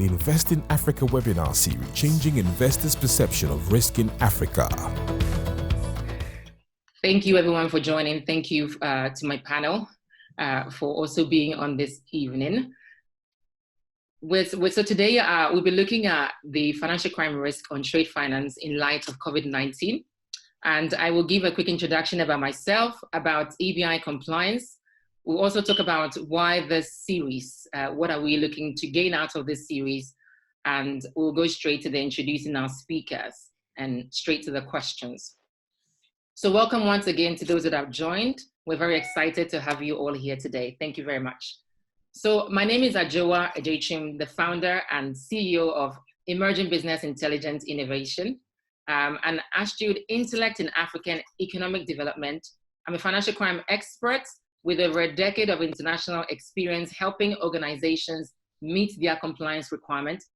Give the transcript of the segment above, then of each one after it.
the Invest in Africa webinar series, changing investors' perception of risk in Africa. Thank you everyone for joining. Thank you to my panel for also being on this evening. So today we'll be looking at the financial crime risk on trade finance in light of COVID-19. And I will give a quick introduction about myself, about EBII compliance. We'll also talk about why this series, what are we looking to gain out of this series, and we'll go straight to the introducing our speakers and straight to the questions. So welcome once again to those that have joined. We're very excited to have you all here today. Thank you very much. So my name is Adjoa, Adjei-Twum, the founder and CEO of Emerging Business Intelligence Innovation, an astute intellect in African economic development. I'm a financial crime expert with over a decade of international experience helping organizations meet their compliance requirements.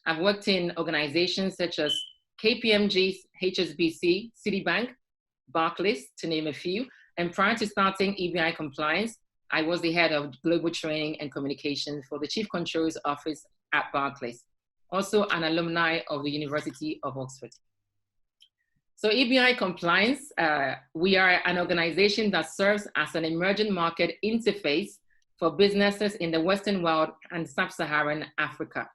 I've worked in organizations such as KPMG, HSBC, Citibank, Barclays, to name a few. And prior to starting EBII compliance, I was the head of global training and communication for the Chief Controller's Office at Barclays, also an alumni of the University of Oxford. So EBII compliance, we are an organization that serves as an emerging market interface for businesses in the Western world and Sub-Saharan Africa.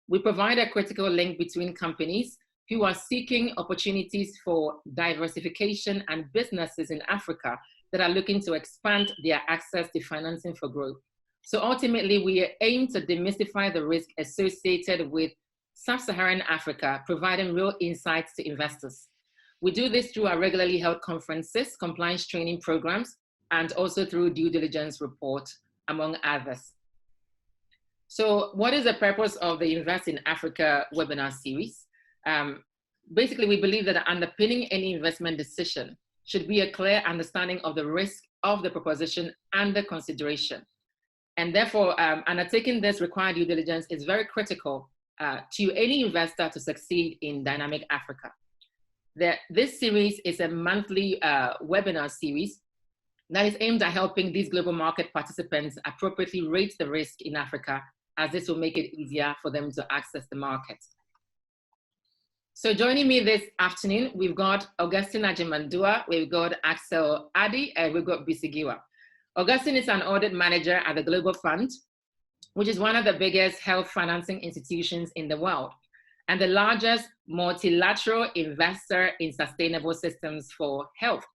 We provide a critical link between companies who are seeking opportunities for diversification and businesses in Africa that are looking to expand their access to financing for growth. So ultimately, we aim to demystify the risk associated with Sub-Saharan Africa, providing real insights to investors. We do this through our regularly held conferences, compliance training programs, and also through due diligence report, among others. So what is the purpose of the Invest in Africa webinar series? Basically, we believe that underpinning any investment decision should be a clear understanding of the risk of the proposition under consideration. And therefore, undertaking this required due diligence is very critical to any investor to succeed in dynamic Africa. This series is a monthly webinar series that is aimed at helping these global market participants appropriately rate the risk in Africa, as this will make it easier for them to access the market. So joining me this afternoon, we've got Augustine Agyeman-Duah, we've got Axel, Addy, and we've got Bisi, Giwa. Augustine is an audit manager at the Global Fund, which is one of the biggest health financing institutions in the world and the largest multilateral investor in sustainable systems for health.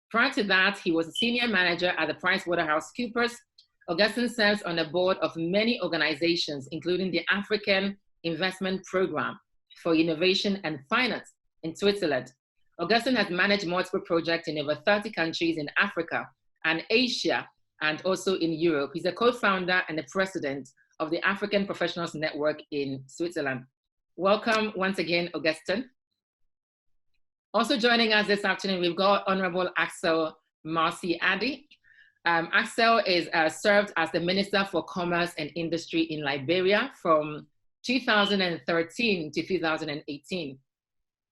Prior to that, he was a senior manager at the PricewaterhouseCoopers. Augustine serves on the board of many organizations, including the African Investment Program for Innovation and Finance in Switzerland. Augustine has managed multiple projects in over 30 countries in Africa and Asia, and also in Europe. He's a co-founder and the president of the African Professionals Network in Switzerland. Welcome once again, Augustine. Also joining us this afternoon, we've got Honorable Axel Marcel Addy. Axel is served as the Minister for Commerce and Industry in Liberia from 2013 to 2018.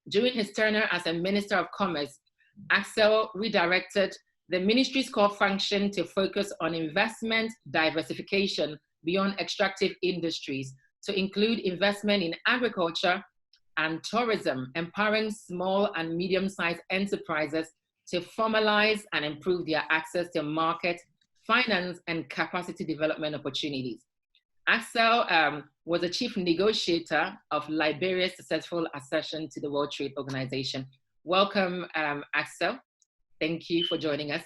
During his tenure as a Minister of Commerce, Axel redirected the ministry's core function to focus on investment diversification beyond extractive industries, to include investment in agriculture and tourism, empowering small and medium-sized enterprises to formalize and improve their access to market, finance, and capacity development opportunities. Axel was a chief negotiator of Liberia's successful accession to the World Trade Organization. Welcome, Axel. Thank you for joining us.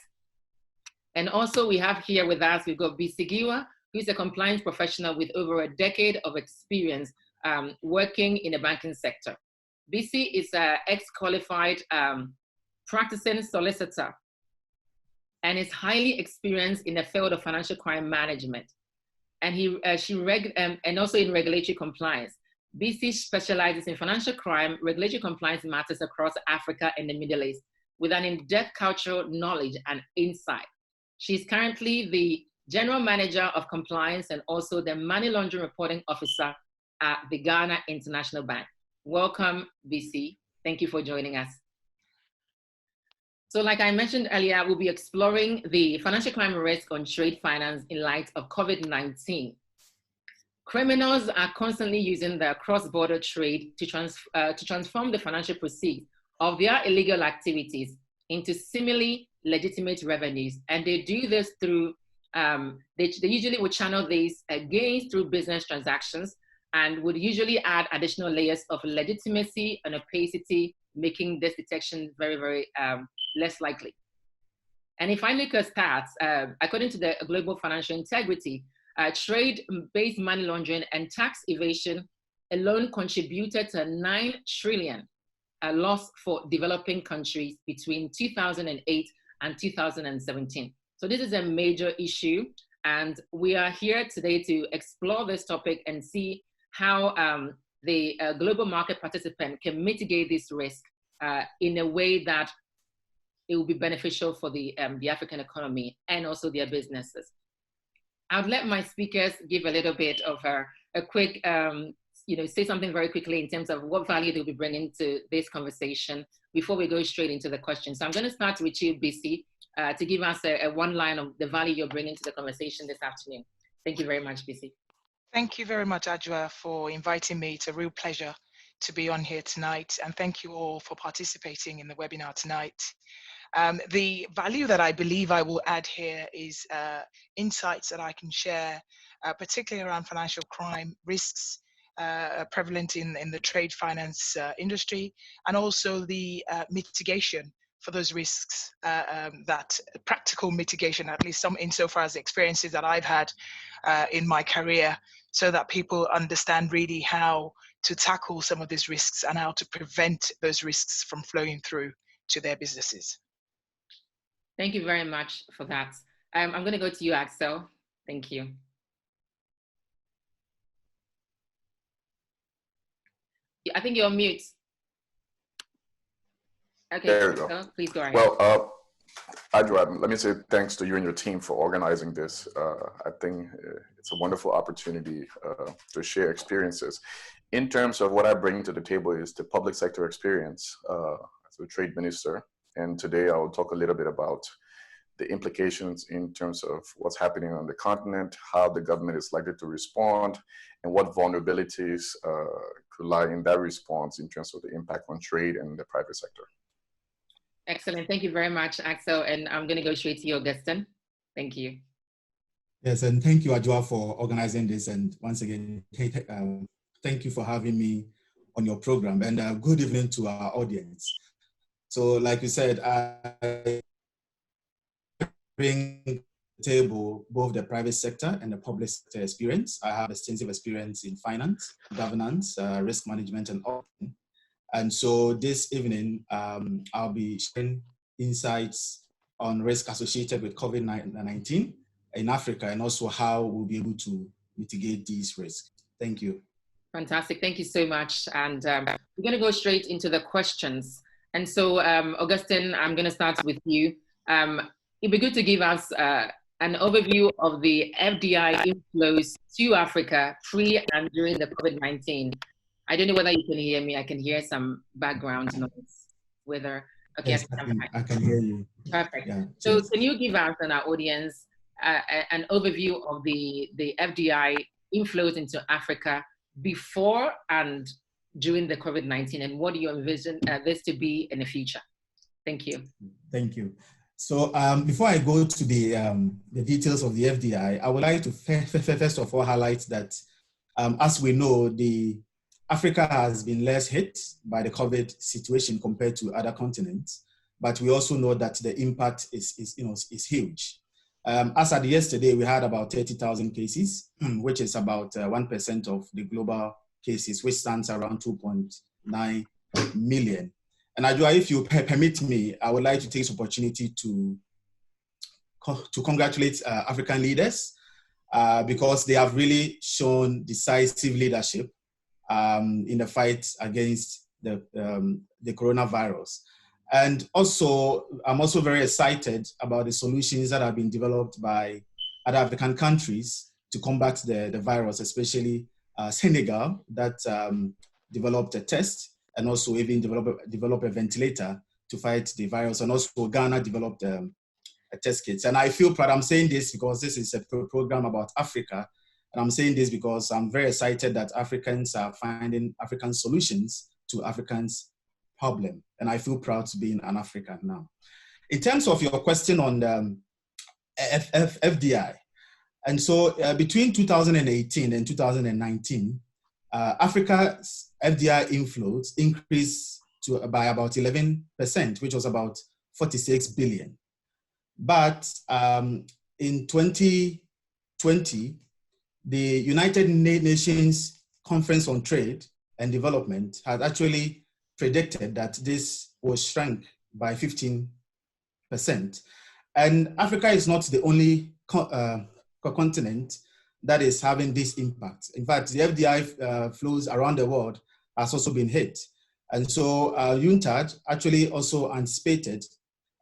And also we have here with us, we've got Bisi, Giwa, who's a compliance professional with over a decade of experience working in the banking sector. Bisi is an ex-qualified practicing solicitor and is highly experienced in the field of financial crime management. And and also in regulatory compliance. Bisi specializes in financial crime, regulatory compliance matters across Africa and the Middle East with an in-depth cultural knowledge and insight. She's currently the General Manager of Compliance and also the Money Laundering Reporting Officer at the Ghana International Bank. Welcome, Bisi. Thank you for joining us. So like I mentioned earlier, we'll be exploring the financial crime risk on trade finance in light of COVID-19. Criminals are constantly using their cross-border trade to transform the financial proceeds of their illegal activities into seemingly legitimate revenues. And they do this through, they usually would channel these gains through business transactions and would usually add additional layers of legitimacy and opacity, making this detection very, very less likely. And if I look at stats, according to the Global Financial Integrity, trade-based money laundering and tax evasion alone contributed to 9 trillion loss for developing countries between 2008 and 2017. So this is a major issue, and we are here today to explore this topic and see how the global market participant can mitigate this risk in a way that it will be beneficial for the African economy and also their businesses. I would let my speakers give a little bit of a quick, say something very quickly in terms of what value they'll be bringing to this conversation before we go straight into the questions. So I'm going to start with you, Bisi, to give us a one line of the value you're bringing to the conversation this afternoon. Thank you very much, Bisi. Thank you very much, Adjoa, for inviting me. It's a real pleasure to be on here tonight. And thank you all for participating in the webinar tonight. The value that I believe I will add here is insights that I can share, particularly around financial crime risks prevalent in the trade finance industry, and also the mitigation for those risks, that practical mitigation, at least some insofar as the experiences that I've had in my career, so that people understand really how to tackle some of these risks and how to prevent those risks from flowing through to their businesses. Thank you very much for that. I'm going to go to you, Axel. Thank you. I think you're on mute. Okay, there we go. So please go ahead. Well, Adjoa, let me say thanks to you and your team for organizing this. I think it's a wonderful opportunity to share experiences. In terms of what I bring to the table is the public sector experience as a trade minister. And today I will talk a little bit about the implications in terms of what's happening on the continent, how the government is likely to respond, and what vulnerabilities could lie in that response in terms of the impact on trade and the private sector. Excellent. Thank you very much, Axel. And I'm going to go straight to you, Augustine. Thank you. Yes, and thank you, Adjoa, for organizing this. And once again, thank you for having me on your program. And good evening to our audience. So like you said, I bring to the table both the private sector and the public sector experience. I have extensive experience in finance, governance, risk management, and auditing. And so this evening, I'll be sharing insights on risk associated with COVID-19 in Africa, and also how we'll be able to mitigate these risks. Thank you. Fantastic. Thank you so much. And we're going to go straight into the questions. And so, Augustine, I'm going to start with you. It'd be good to give us an overview of the FDI inflows to Africa pre and during the COVID-19. I don't know whether you can hear me. I can hear some background noise. Whether okay, yes, I can hear you. Perfect. Yeah, so, yes. Can you give us and our audience an overview of the FDI inflows into Africa before and during the COVID-19, and what do you envision this to be in the future? Thank you. Thank you. So before I go to the details of the FDI, I would like to first of all highlight that, as we know, Africa has been less hit by the COVID situation compared to other continents, but we also know that the impact is huge. As at yesterday, we had about 30,000 cases, which is about 1% of the global cases, which stands around 2.9 million. And Adjoa, if you permit me, I would like to take this opportunity to congratulate African leaders because they have really shown decisive leadership in the fight against the coronavirus. And also, I'm also very excited about the solutions that have been developed by other African countries to combat the virus, especially Senegal, that developed a test and also even develop a ventilator to fight the virus. And also Ghana developed a test kit. And I feel proud. I'm saying this because this is a program about Africa. And I'm saying this because I'm very excited that Africans are finding African solutions to Africans' problem. And I feel proud to be an African now. In terms of your question on FDI, and so between 2018 and 2019, Africa's FDI inflows increased by about 11%, which was about 46 billion. But in 2020, the United Nations Conference on Trade and Development had actually predicted that this will shrink by 15%. And Africa is not the only continent that is having this impact. In fact, the FDI flows around the world has also been hit. And so UNTAD actually also anticipated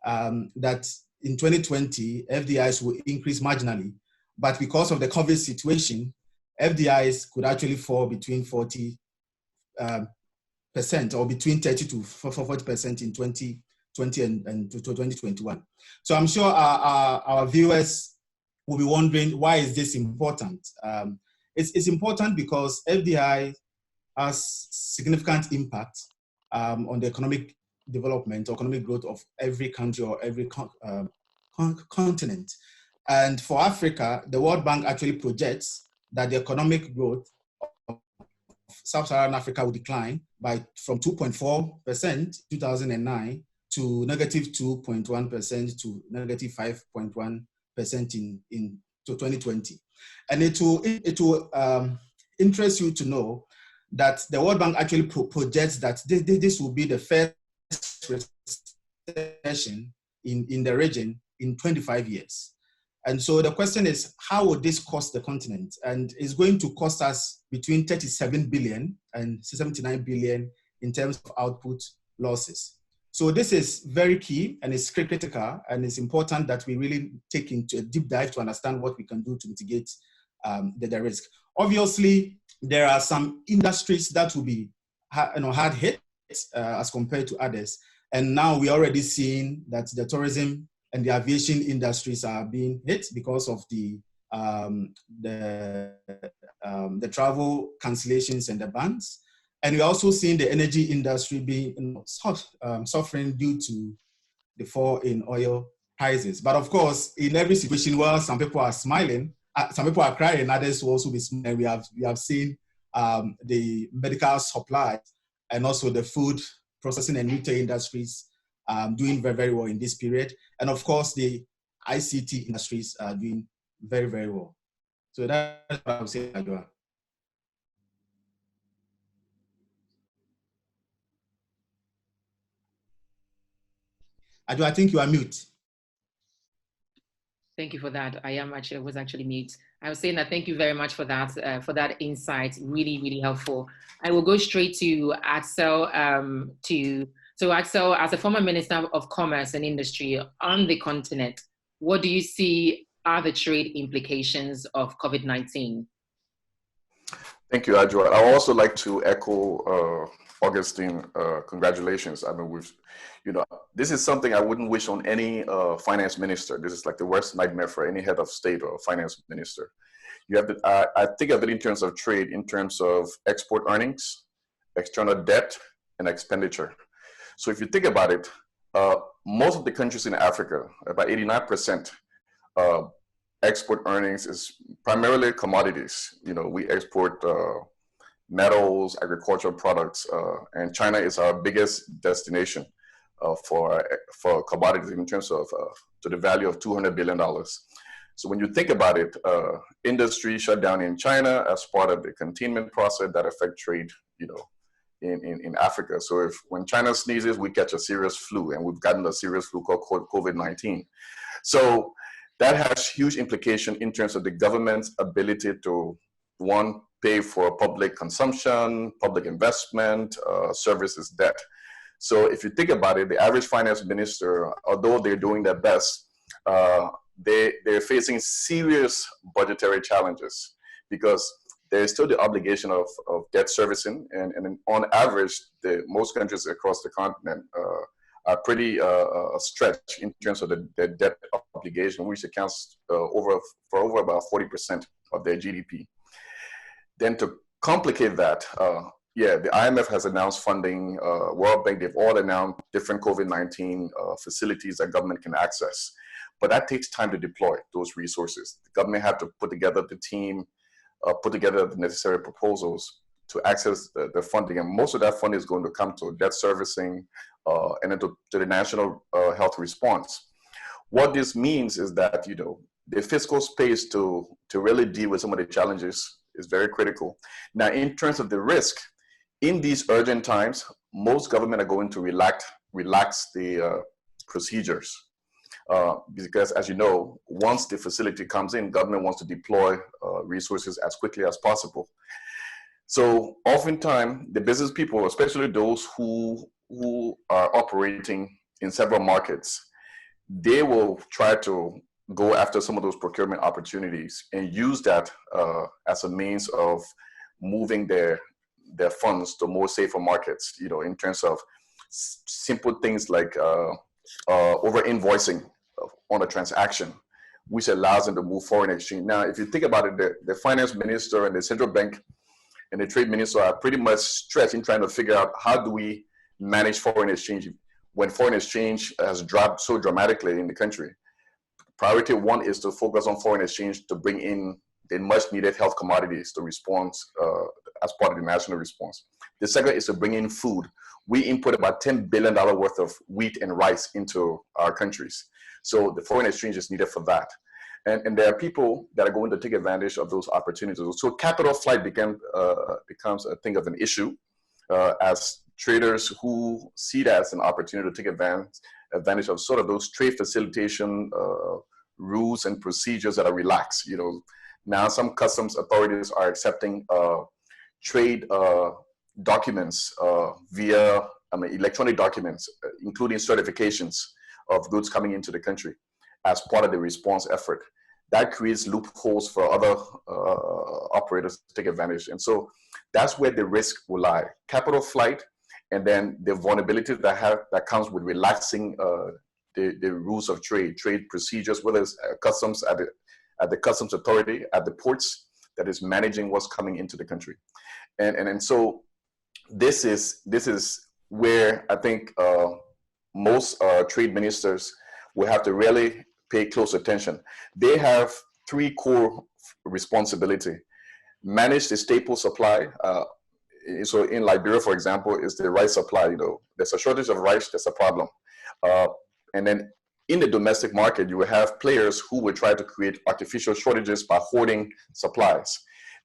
that in 2020, FDIs will increase marginally. But because of the COVID situation, FDIs could actually fall between 40% or between 30 to 40% in 2020 and 2021. So I'm sure our viewers will be wondering, why is this important? It's important because FDI has significant impact on the economic development or economic growth of every country or every continent. And for Africa, the World Bank actually projects that the economic growth of Sub-Saharan Africa will decline from 2.4% in 2009 to negative 2.1% to negative 5.1% in 2020. And it will interest you to know that the World Bank actually projects that this will be the first recession in the region in 25 years. And so the question is, how will this cost the continent? And it's going to cost us between 37 billion and 79 billion in terms of output losses. So this is very key and it's critical, and it's important that we really take into a deep dive to understand what we can do to mitigate the risk. Obviously, there are some industries that will be hard hit as compared to others. And now we're already seeing that the tourism and the aviation industries are being hit because of the travel cancellations and the bans. And we're also seeing the energy industry being suffering due to the fall in oil prices. But of course, in every situation where some people are smiling, some people are crying, others will also be smiling. We have seen the medical supply and also the food processing and retail industries doing very, very well in this period. And of course, the ICT industries are doing very, very well. So that's what I would say, Adjoa. Adjoa, I think you are mute. Thank you for that. I was actually mute. I was saying that thank you very much for that insight. Really, really helpful. I will go straight to Axel. So Axel, as a former Minister of Commerce and Industry on the continent, what do you see are the trade implications of COVID-19? Thank you, Adjoa. I would also like to echo Augustine. Congratulations. I mean, this is something I wouldn't wish on any finance minister. This is like the worst nightmare for any head of state or finance minister. You have to, I think of it in terms of trade, in terms of export earnings, external debt, and expenditure. So if you think about it, most of the countries in Africa, about 89%, export earnings is primarily commodities. We export metals, agricultural products, and China is our biggest destination for commodities in terms of to the value of $200 billion. So when you think about it, industry shut down in China as part of the containment process that affect trade, in Africa. So when China sneezes, we catch a serious flu, and we've gotten a serious flu called COVID-19. So that has huge implication in terms of the government's ability to, one, pay for public consumption, public investment, services debt. So if you think about it, the average finance minister, although they're doing their best, they're facing serious budgetary challenges because there's still the obligation of debt servicing. And on average, most countries across the continent are pretty stretched in terms of the debt obligation, which accounts for over about 40% of their GDP. Then to complicate that, the IMF has announced funding, World Bank, they've all announced different COVID-19 facilities that government can access. But that takes time to deploy those resources. The government have to put together the team, put together the necessary proposals to access the funding. And most of that funding is going to come to debt servicing and then to the national health response. What this means is that, the fiscal space to really deal with some of the challenges is very critical. Now, in terms of the risk, in these urgent times, most government are going to relax the procedures. Because as you know, once the facility comes in, government wants to deploy resources as quickly as possible. So oftentimes the business people, especially those who are operating in several markets, they will try to go after some of those procurement opportunities and use that as a means of moving their funds to more safer markets, in terms of simple things like over invoicing on a transaction, which allows them to move foreign exchange. Now, if you think about it, the finance minister and the central bank and the trade minister are pretty much stretched in trying to figure out how do we manage foreign exchange when foreign exchange has dropped so dramatically in the country. Priority one is to focus on foreign exchange to bring in the much needed health commodities to respond as part of the national response. The second is to bring in food. We import about $10 billion worth of wheat and rice into our countries. So the foreign exchange is needed for that. And there are people that are going to take advantage of those opportunities. So capital flight becomes a thing of an issue as traders who see that as an opportunity to take advantage of sort of those trade facilitation rules and procedures that are relaxed. Now some customs authorities are accepting trade documents via electronic documents, including certifications of goods coming into the country as part of the response effort. That creates loopholes for other operators to take advantage. And so that's where the risk will lie. Capital flight, and then the vulnerability that comes with relaxing the rules of trade procedures, whether it's customs at the customs authority, at the ports that is managing what's coming into the country. And so this is where I think most trade ministers will have to really pay close attention. They have three core responsibilities. Manage the staple supply. So in Liberia, for example, is the rice supply. There's a shortage of rice, there's a problem. And then in the domestic market, you will have players who will try to create artificial shortages by hoarding supplies.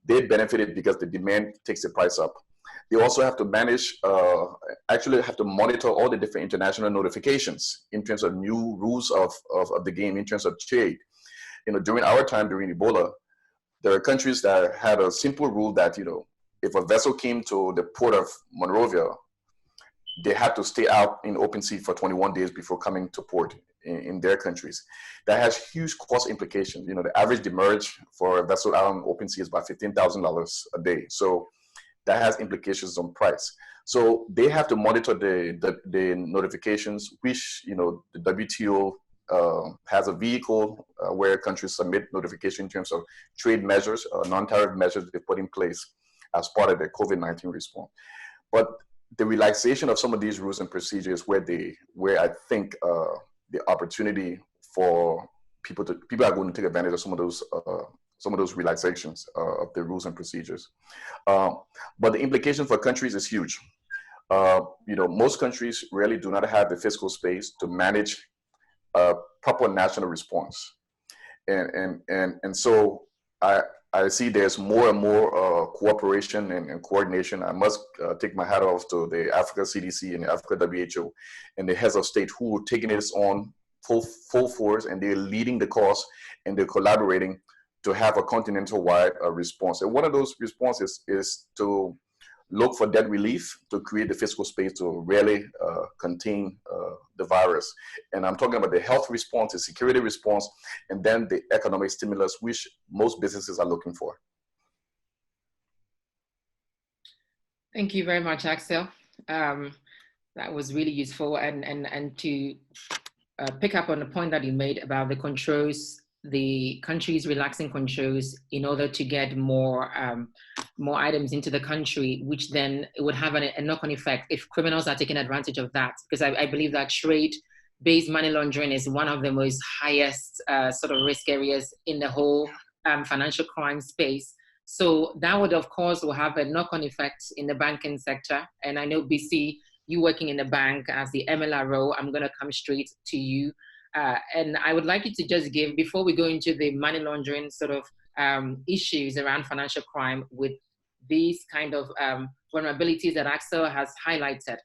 They benefited because the demand takes the price up. They also have to manage, actually have to monitor all the different international notifications in terms of new rules of the game, in terms of trade. During our time, during Ebola, there are countries that had a simple rule that, if a vessel came to the port of Monrovia, they had to stay out in open sea for 21 days before coming to port in their countries. That has huge cost implications. The average demurrage for a vessel out on open sea is about $15,000 a day. So that has implications on price. So they have to monitor the notifications, which, the WTO has a vehicle where countries submit notification in terms of trade measures, non-tariff measures they put in place as part of the COVID-19 response. But the relaxation of some of these rules and procedures where I think the opportunity for people are going to take advantage of some of those relaxations of the rules and procedures. But the implication for countries is huge. Most countries really do not have the fiscal space to manage a proper national response. And so I see there's more and more cooperation and coordination. I must take my hat off to the Africa CDC and the Africa WHO and the heads of state who are taking this on full force, and they're leading the cause and they're collaborating to have a continental-wide response. And one of those responses is to look for debt relief to create the fiscal space to really contain the virus. And I'm talking about the health response, the security response, and then the economic stimulus, which most businesses are looking for. Thank you very much, Axel. That was really useful. And to pick up on the point that you made about the controls, the countries relaxing controls in order to get more more items into the country, which then it would have a knock-on effect if criminals are taking advantage of that. Because I believe that trade-based money laundering is one of the most highest sort of risk areas in the whole financial crime space. So that would, of course, will have a knock-on effect in the banking sector. And I know, Bisi, you working in the bank as the MLRO, I'm going to come straight to you. And I would like you to just give, before we go into the money laundering sort of issues around financial crime with these kind of vulnerabilities that Axel has highlighted,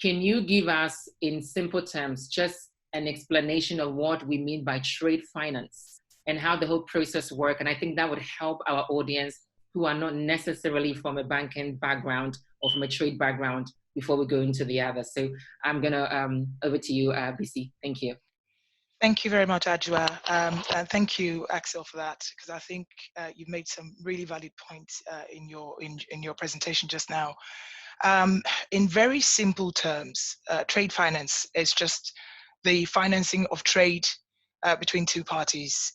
can you give us, in simple terms, just an explanation of what we mean by trade finance and how the whole process works? And I think that would help our audience who are not necessarily from a banking background or from a trade background before we go into the other. So I'm gonna over to you, Bisi. Thank you. Thank you very much, Adjoa, and thank you, Axel, for that, because I think you've made some really valid points in your presentation just now. In very simple terms, trade finance is just the financing of trade between two parties.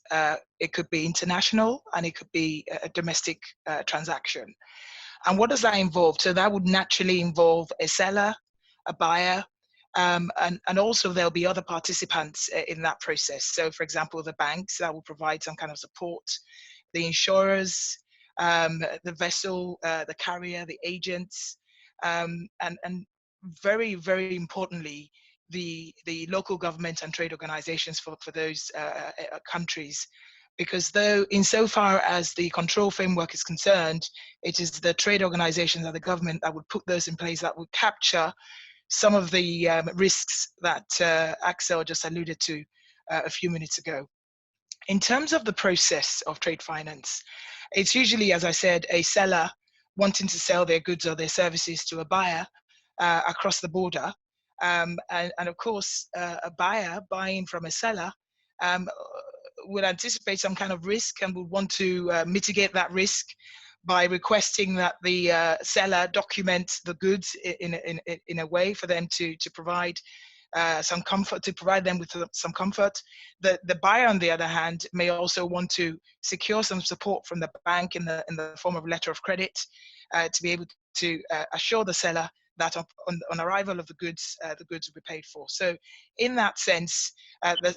It could be international and it could be a domestic transaction. And what does that involve? So that would naturally involve a seller, a buyer, and also there'll be other participants in that process. So for example, the banks that will provide some kind of support, the insurers, the vessel, the carrier, the agents, and very, very importantly, the local government and trade organizations for those countries. Because though insofar as the control framework is concerned, it is the trade organizations and the government that would put those in place that would capture some of the risks that Axel just alluded to a few minutes ago. In terms of the process of trade finance, it's usually, as I said, a seller wanting to sell their goods or their services to a buyer across the border. And of course, a buyer buying from a seller would anticipate some kind of risk and would want to mitigate that risk by requesting that the seller document the goods in a way for them to provide some comfort, to provide them with some comfort. The buyer, on the other hand, may also want to secure some support from the bank in the form of a letter of credit to be able to assure the seller that on arrival of the goods will be paid for. So in that sense,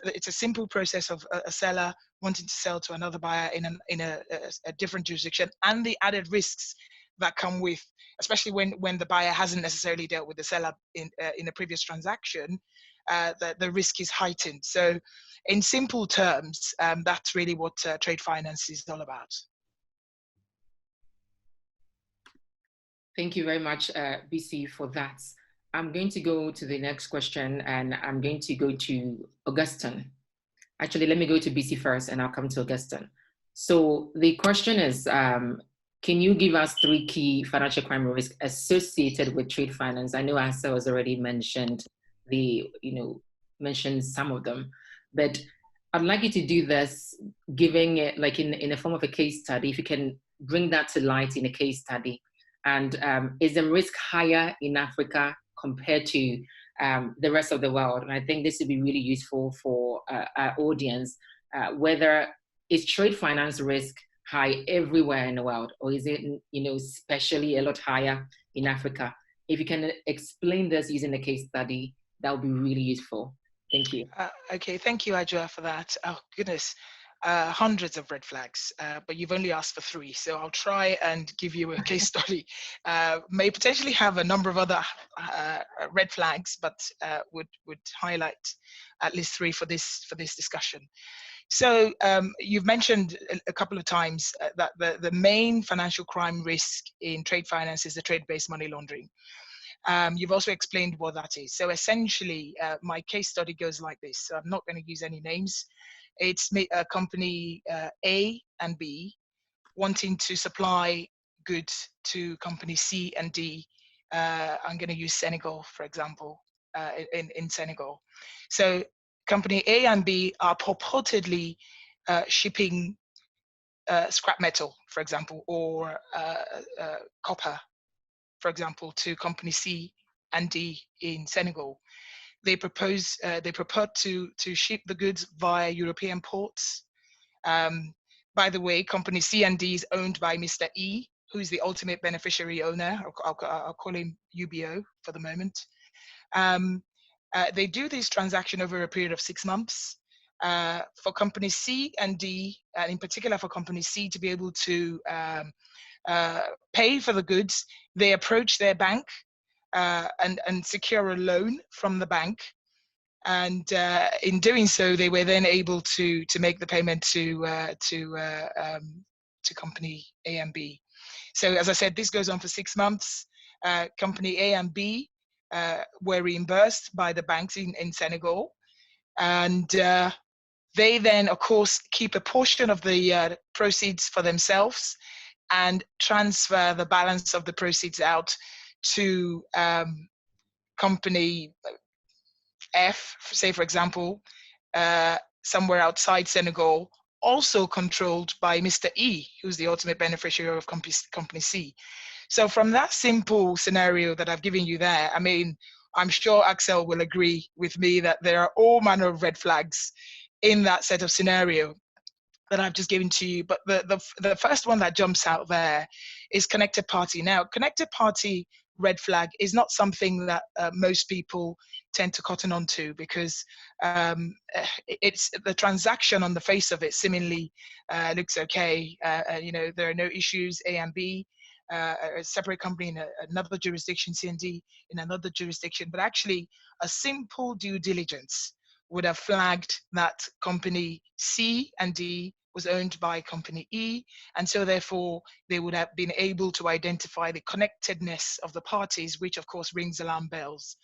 it's a simple process of a seller wanting to sell to another buyer in a different jurisdiction, and the added risks that come with, especially when the buyer hasn't necessarily dealt with the seller in a previous transaction, the risk is heightened. So in simple terms, that's really what trade finance is all about. Thank you very much, Bisi, for that. I'm going to go to the next question, and I'm going to go to Augustine. Actually, let me go to Bisi first, and I'll come to Augustine. So the question is, can you give us 3 key financial crime risks associated with trade finance? I know Axel has already mentioned mentioned some of them, but I'd like you to do this, giving it like in the form of a case study. If you can bring that to light in a case study. And is the risk higher in Africa compared to the rest of the world? And I think this would be really useful for our audience. Whether is trade finance risk high everywhere in the world, or is it especially a lot higher in Africa? If you can explain this using a case study, that would be really useful. Thank you. Okay, thank you, Adjoa, for that. Oh goodness. Hundreds of red flags, but you've only asked for 3, so I'll try and give you a case study. May potentially have a number of other red flags, but would highlight at least 3 for this discussion. So you've mentioned a couple of times that the main financial crime risk in trade finance is the trade-based money laundering. You've also explained what that is. So essentially, my case study goes like this. So I'm not going to use any names. It's a company A and B wanting to supply goods to company C and D. I'm going to use Senegal, for example, in Senegal. So company A and B are purportedly shipping scrap metal, for example, or copper, for example, to company C and D in Senegal. They purport to ship the goods via European ports. By the way, company C and D is owned by Mr. E, who's the ultimate beneficiary owner. I'll call him UBO for the moment. They do this transaction over a period of 6 months. For companies C and D, and in particular for company C to be able to pay for the goods, they approach their bank and secure a loan from the bank. And in doing so, they were then able to make the payment to company A and B. So as I said, this goes on for 6 months. Company A and B were reimbursed by the banks in Senegal. And they then, of course, keep a portion of the proceeds for themselves and transfer the balance of the proceeds out to company F, say for example, somewhere outside Senegal, also controlled by Mr. E, who's the ultimate beneficiary of company C. So from that simple scenario that I've given you there, I mean, I'm sure Axel will agree with me that there are all manner of red flags in that set of scenario that I've just given to you. But the first one that jumps out there is connected party. Now, connected party red flag is not something that most people tend to cotton on to, because it's the transaction on the face of it seemingly looks okay. You know, there are no issues. A and B, a separate company in another jurisdiction, C and D in another jurisdiction, but actually a simple due diligence would have flagged that company C and D was owned by company E, and so therefore they would have been able to identify the connectedness of the parties, which of course rings alarm bells.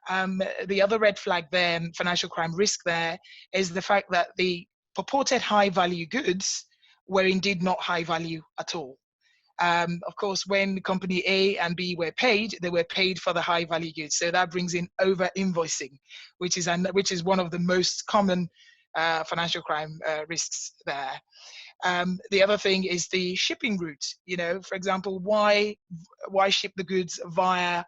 The other red flag there, financial crime risk there, is the fact that the purported high value goods were indeed not high value at all. Of course, when company A and B were paid, they were paid for the high value goods. So that brings in over invoicing, which is one of the most common financial crime risks there. The other thing is the shipping route. You know, for example, why ship the goods via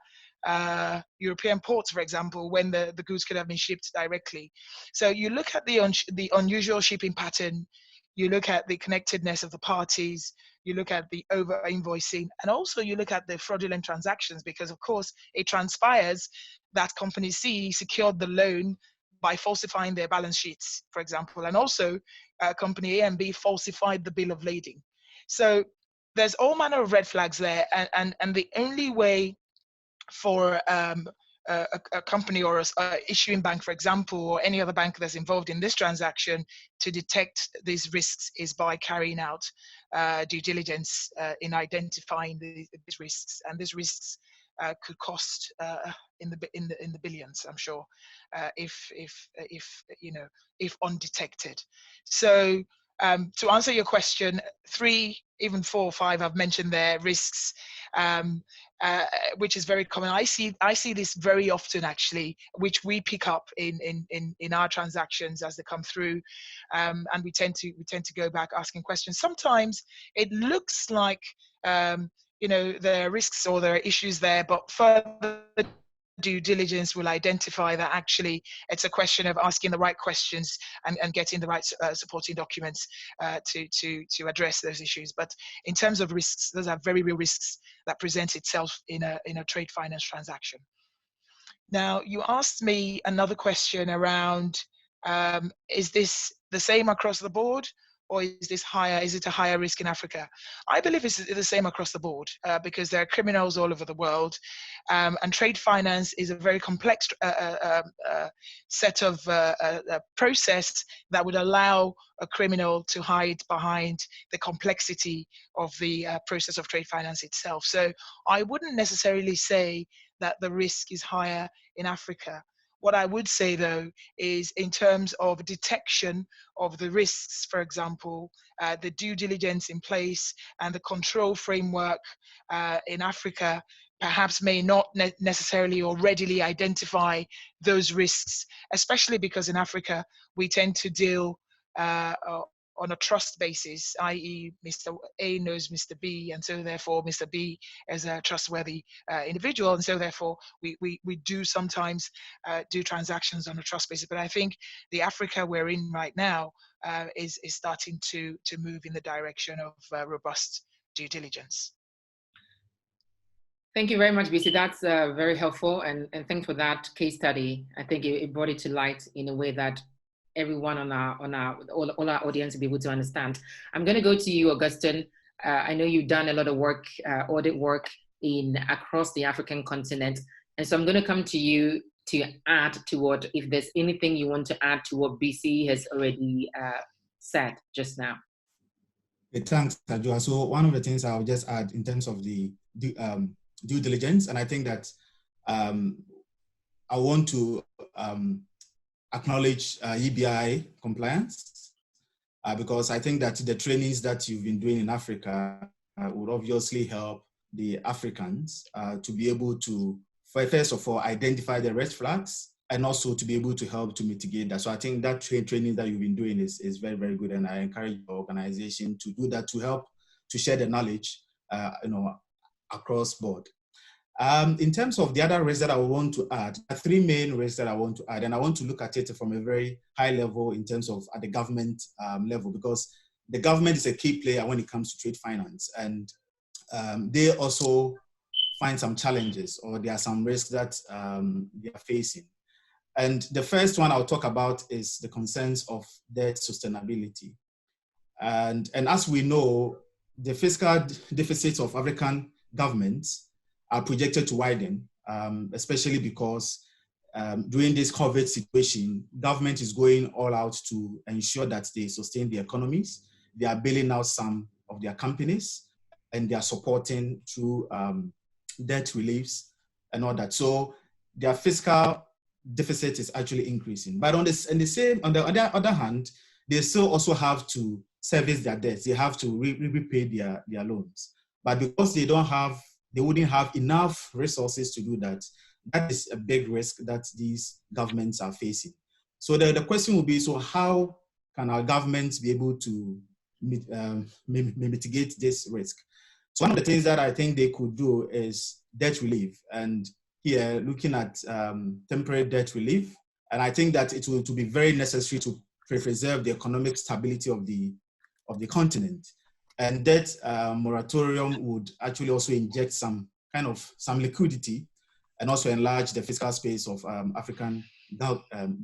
European ports, for example, when the goods could have been shipped directly? So you look at the unusual shipping pattern, you look at the connectedness of the parties, you look at the over invoicing, and also you look at the fraudulent transactions, because of course it transpires that company C secured the loan by falsifying their balance sheets, for example, and also company A and B falsified the bill of lading. So there's all manner of red flags there, and the only way for a company or a issuing bank, for example, or any other bank that's involved in this transaction to detect these risks is by carrying out due diligence in identifying these risks, and these risks could cost in the billions, I'm sure, if undetected. So to answer your question, 3, even 4 or 5 I've mentioned there, risks, which is very common. I see this very often, actually, which we pick up in our transactions as they come through, and we tend to go back asking questions. Sometimes it looks like there are risks or there are issues there, but further due diligence will identify that actually it's a question of asking the right questions and getting the right supporting documents to address those issues. But in terms of risks, those are very real risks that present itself in a trade finance transaction. Now, you asked me another question around, is this the same across the board, or is this higher? Is it a higher risk in Africa? I believe it's the same across the board because there are criminals all over the world, and trade finance is a very complex set of process that would allow a criminal to hide behind the complexity of the process of trade finance itself. So I wouldn't necessarily say that the risk is higher in Africa. What I would say, though, is in terms of detection of the risks, for example, the due diligence in place and the control framework in Africa perhaps may not necessarily or readily identify those risks, especially because in Africa we tend to deal on a trust basis, i.e. Mr. A knows Mr. B, and so therefore Mr. B is a trustworthy individual, and so therefore we do sometimes do transactions on a trust basis. But I think the Africa we're in right now is starting to move in the direction of robust due diligence. Thank you very much, Bisi. That's very helpful, and thanks for that case study. I think it brought it to light in a way that everyone all our audience will be able to understand. I'm going to go to you, Augustine. I know you've done a lot of work, audit work across the African continent, and so I'm going to come to you to add to what, if there's anything you want to add to what Bisi has already said just now. Thanks, Adjoa. So one of the things I'll just add in terms of the due diligence, and I think that I want to acknowledge EBII compliance, because I think that the trainings that you've been doing in Africa would obviously help the Africans to be able to, first of all, identify the red flags, and also to be able to help to mitigate that. So I think that training that you've been doing is very, very good, and I encourage your organization to do that to help to share the knowledge, across board. In terms of the other risks that I want to add, there are three main risks that I want to add, and I want to look at it from a very high level in terms of at the government level, because the government is a key player when it comes to trade finance, and they also find some challenges, or there are some risks that they are facing. And the first one I'll talk about is the concerns of debt sustainability. And as we know, the fiscal deficits of African governments are projected to widen, especially because during this COVID situation, government is going all out to ensure that they sustain the economies. They are bailing out some of their companies, and they are supporting through debt reliefs and all that. So their fiscal deficit is actually increasing. But on the other hand, they still also have to service their debts. They have to repay their loans. But because they wouldn't have enough resources to do that, that is a big risk that these governments are facing. So the question will be, so how can our governments be able to mitigate this risk? So one of the things that I think they could do is debt relief. And here, looking at temporary debt relief, and I think that it will be very necessary to preserve the economic stability of the continent. And debt moratorium would actually also inject some liquidity, and also enlarge the fiscal space of African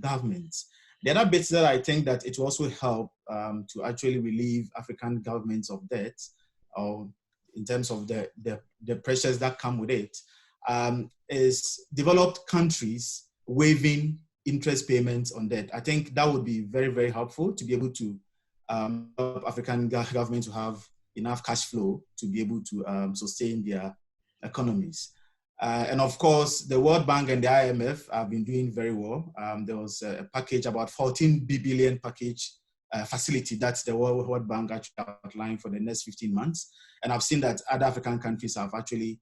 governments. The other bits that I think that it will also help to actually relieve African governments of debt, or in terms of the pressures that come with it, is developed countries waiving interest payments on debt. I think that would be very, very helpful to be able to help African governments to have enough cash flow to be able to sustain their economies. And of course, the World Bank and the IMF have been doing very well. There was a package, about 14 billion package facility that the World Bank actually outlined for the next 15 months. And I've seen that other African countries have actually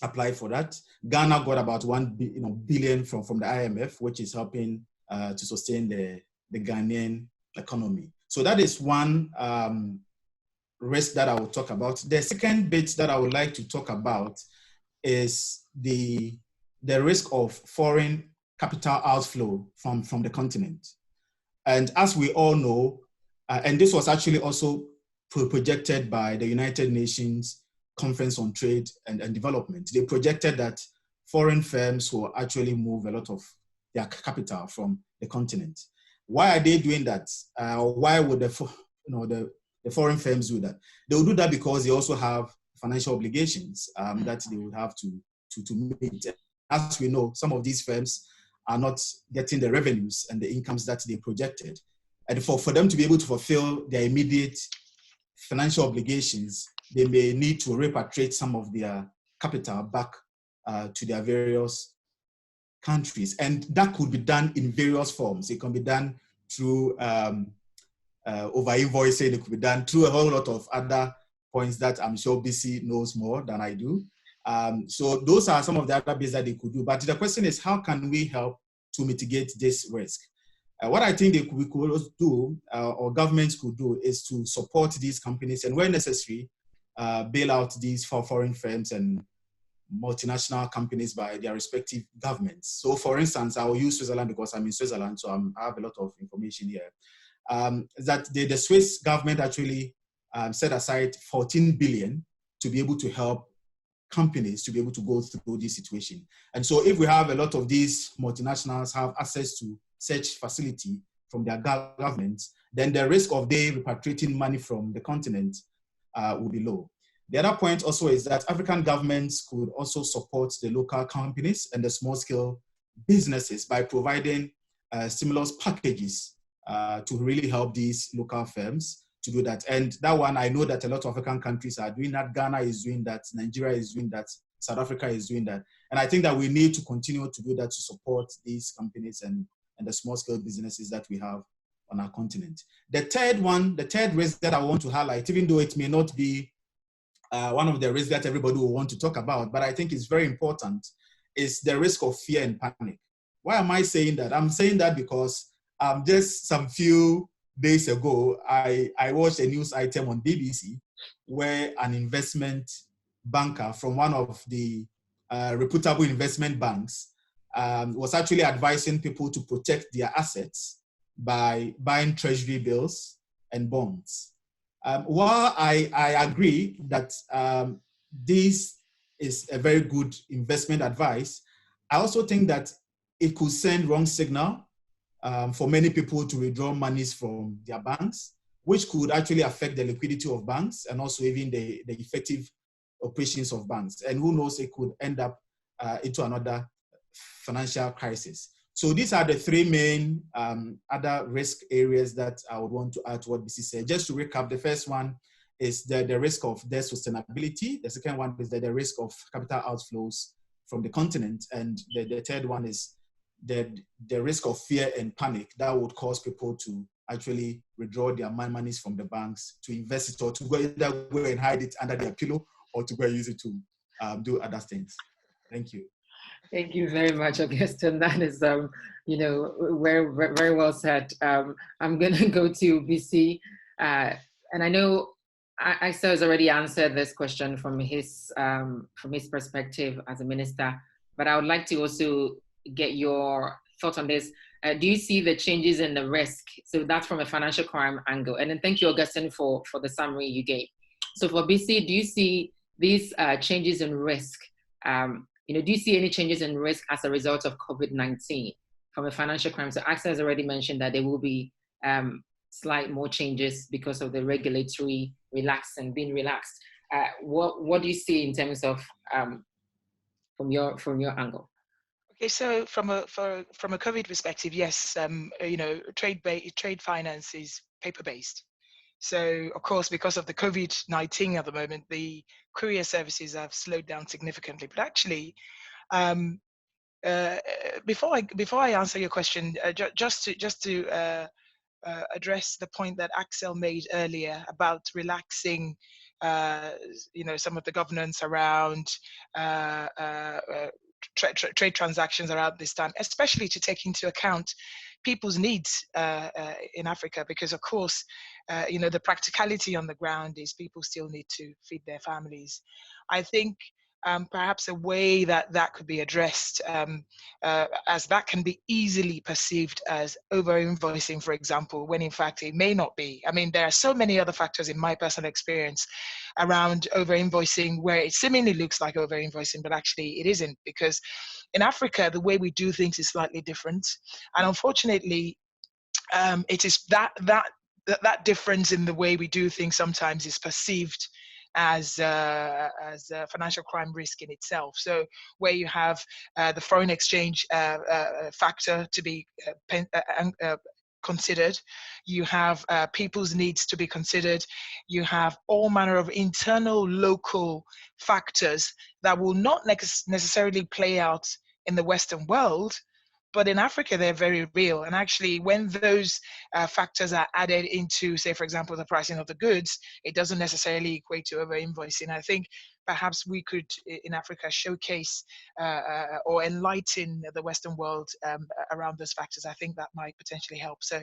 applied for that. Ghana got about 1 billion from the IMF, which is helping to sustain the Ghanaian economy. So that is one risk that I will talk about. The second bit that I would like to talk about is the risk of foreign capital outflow from the continent. And as we all know, and this was actually also projected by the United Nations Conference on Trade and Development, they projected that foreign firms will actually move a lot of their capital from the continent. Why are they doing that? Why would the foreign firms do that? They will do that because they also have financial obligations that they would have to meet. As we know, some of these firms are not getting the revenues and the incomes that they projected. And for them to be able to fulfill their immediate financial obligations, they may need to repatriate some of their capital back to their various countries. And that could be done in various forms. It can be done through over-invoicing. It could be done through a whole lot of other points that I'm sure Bisi knows more than I do. So those are some of the other bits that they could do. But the question is, how can we help to mitigate this risk? What I think we could do, or governments could do, is to support these companies, and where necessary, bail out these foreign firms and multinational companies by their respective governments. So for instance, I will use Switzerland because I'm in Switzerland, so I have a lot of information here. That the Swiss government actually set aside 14 billion to be able to help companies to be able to go through this situation. And so if we have a lot of these multinationals have access to such facility from their governments, then the risk of they repatriating money from the continent will be low. The other point also is that African governments could also support the local companies and the small scale businesses by providing stimulus packages to really help these local firms to do that. And that one, I know that a lot of African countries are doing that. Ghana is doing that. Nigeria is doing that. South Africa is doing that. And I think that we need to continue to do that to support these companies and the small scale businesses that we have on our continent. The third risk that I want to highlight, even though it may not be one of the risks that everybody will want to talk about, but I think it's very important, is the risk of fear and panic. Why am I saying that? I'm saying that because just some few days ago, I watched a news item on BBC where an investment banker from one of the reputable investment banks was actually advising people to protect their assets by buying treasury bills and bonds. While I agree that this is a very good investment advice, I also think that it could send wrong signal for many people to withdraw monies from their banks, which could actually affect the liquidity of banks and also even the effective operations of banks. And who knows, it could end up into another financial crisis. So these are the three main other risk areas that I would want to add to what Bisi said. Just to recap, the first one is the risk of debt sustainability. The second one is the risk of capital outflows from the continent. And the third one is the risk of fear and panic that would cause people to actually withdraw their monies from the banks to invest it or to go either go and hide it under their pillow or to go and use it to do other things. Thank you. Thank you very much, Augustine. That is, very, very well said. I'm going to go to Bisi, and I know Axel has already answered this question from his perspective as a minister, but I would like to also get your thoughts on this. Do you see the changes in the risk? So that's from a financial crime angle. And then thank you, Augustine, for the summary you gave. So for Bisi, do you see these changes in risk? Do you see any changes in risk as a result of COVID-19 from a financial crime? So Axel has already mentioned that there will be slight more changes because of the regulatory being relaxed. What do you see in terms of from your angle? Okay, so from a COVID perspective, yes, trade finance is paper-based. So, of course, because of the COVID-19 at the moment, the courier services have slowed down significantly. But actually, before I answer your question, just to address the point that Axel made earlier about relaxing, some of the governance around trade transactions around this time, especially to take into account people's needs in Africa, because of course, the practicality on the ground is people still need to feed their families. I think perhaps a way that could be addressed, as that can be easily perceived as over-invoicing, for example, when in fact it may not be. I mean, there are so many other factors in my personal experience around over-invoicing where it seemingly looks like over-invoicing, but actually it isn't, because in Africa, the way we do things is slightly different. And unfortunately, it is that difference in the way we do things sometimes is perceived as a financial crime risk in itself. So where you have the foreign exchange factor to be considered, you have people's needs to be considered, you have all manner of internal local factors that will not necessarily play out in the Western world, but in Africa, they're very real. And actually, when those factors are added into, say, for example, the pricing of the goods, it doesn't necessarily equate to over-invoicing. I think perhaps we could, in Africa, showcase or enlighten the Western world around those factors. I think that might potentially help. So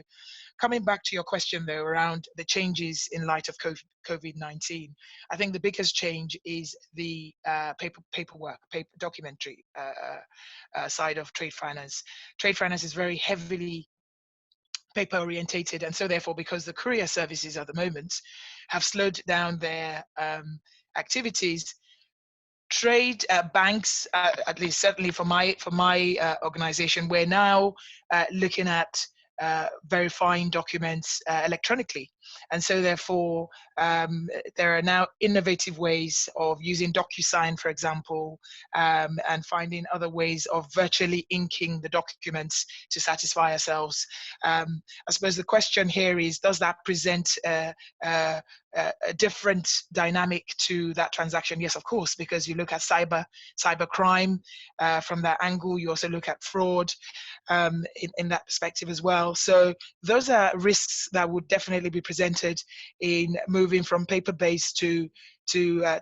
coming back to your question, though, around the changes in light of COVID-19, I think the biggest change is the paperwork, documentary side of trade finance. Trade finance is very heavily paper orientated, and so therefore, because the courier services at the moment have slowed down their activities, trade banks, at least certainly for my organization, we're now looking at verifying documents electronically. And so therefore, there are now innovative ways of using DocuSign, for example, and finding other ways of virtually inking the documents to satisfy ourselves. I suppose the question here is, does that present a different dynamic to that transaction? Yes, of course, because you look at cyber crime from that angle. You also look at fraud in that perspective as well. So those are risks that would definitely be presented in moving from paper-based to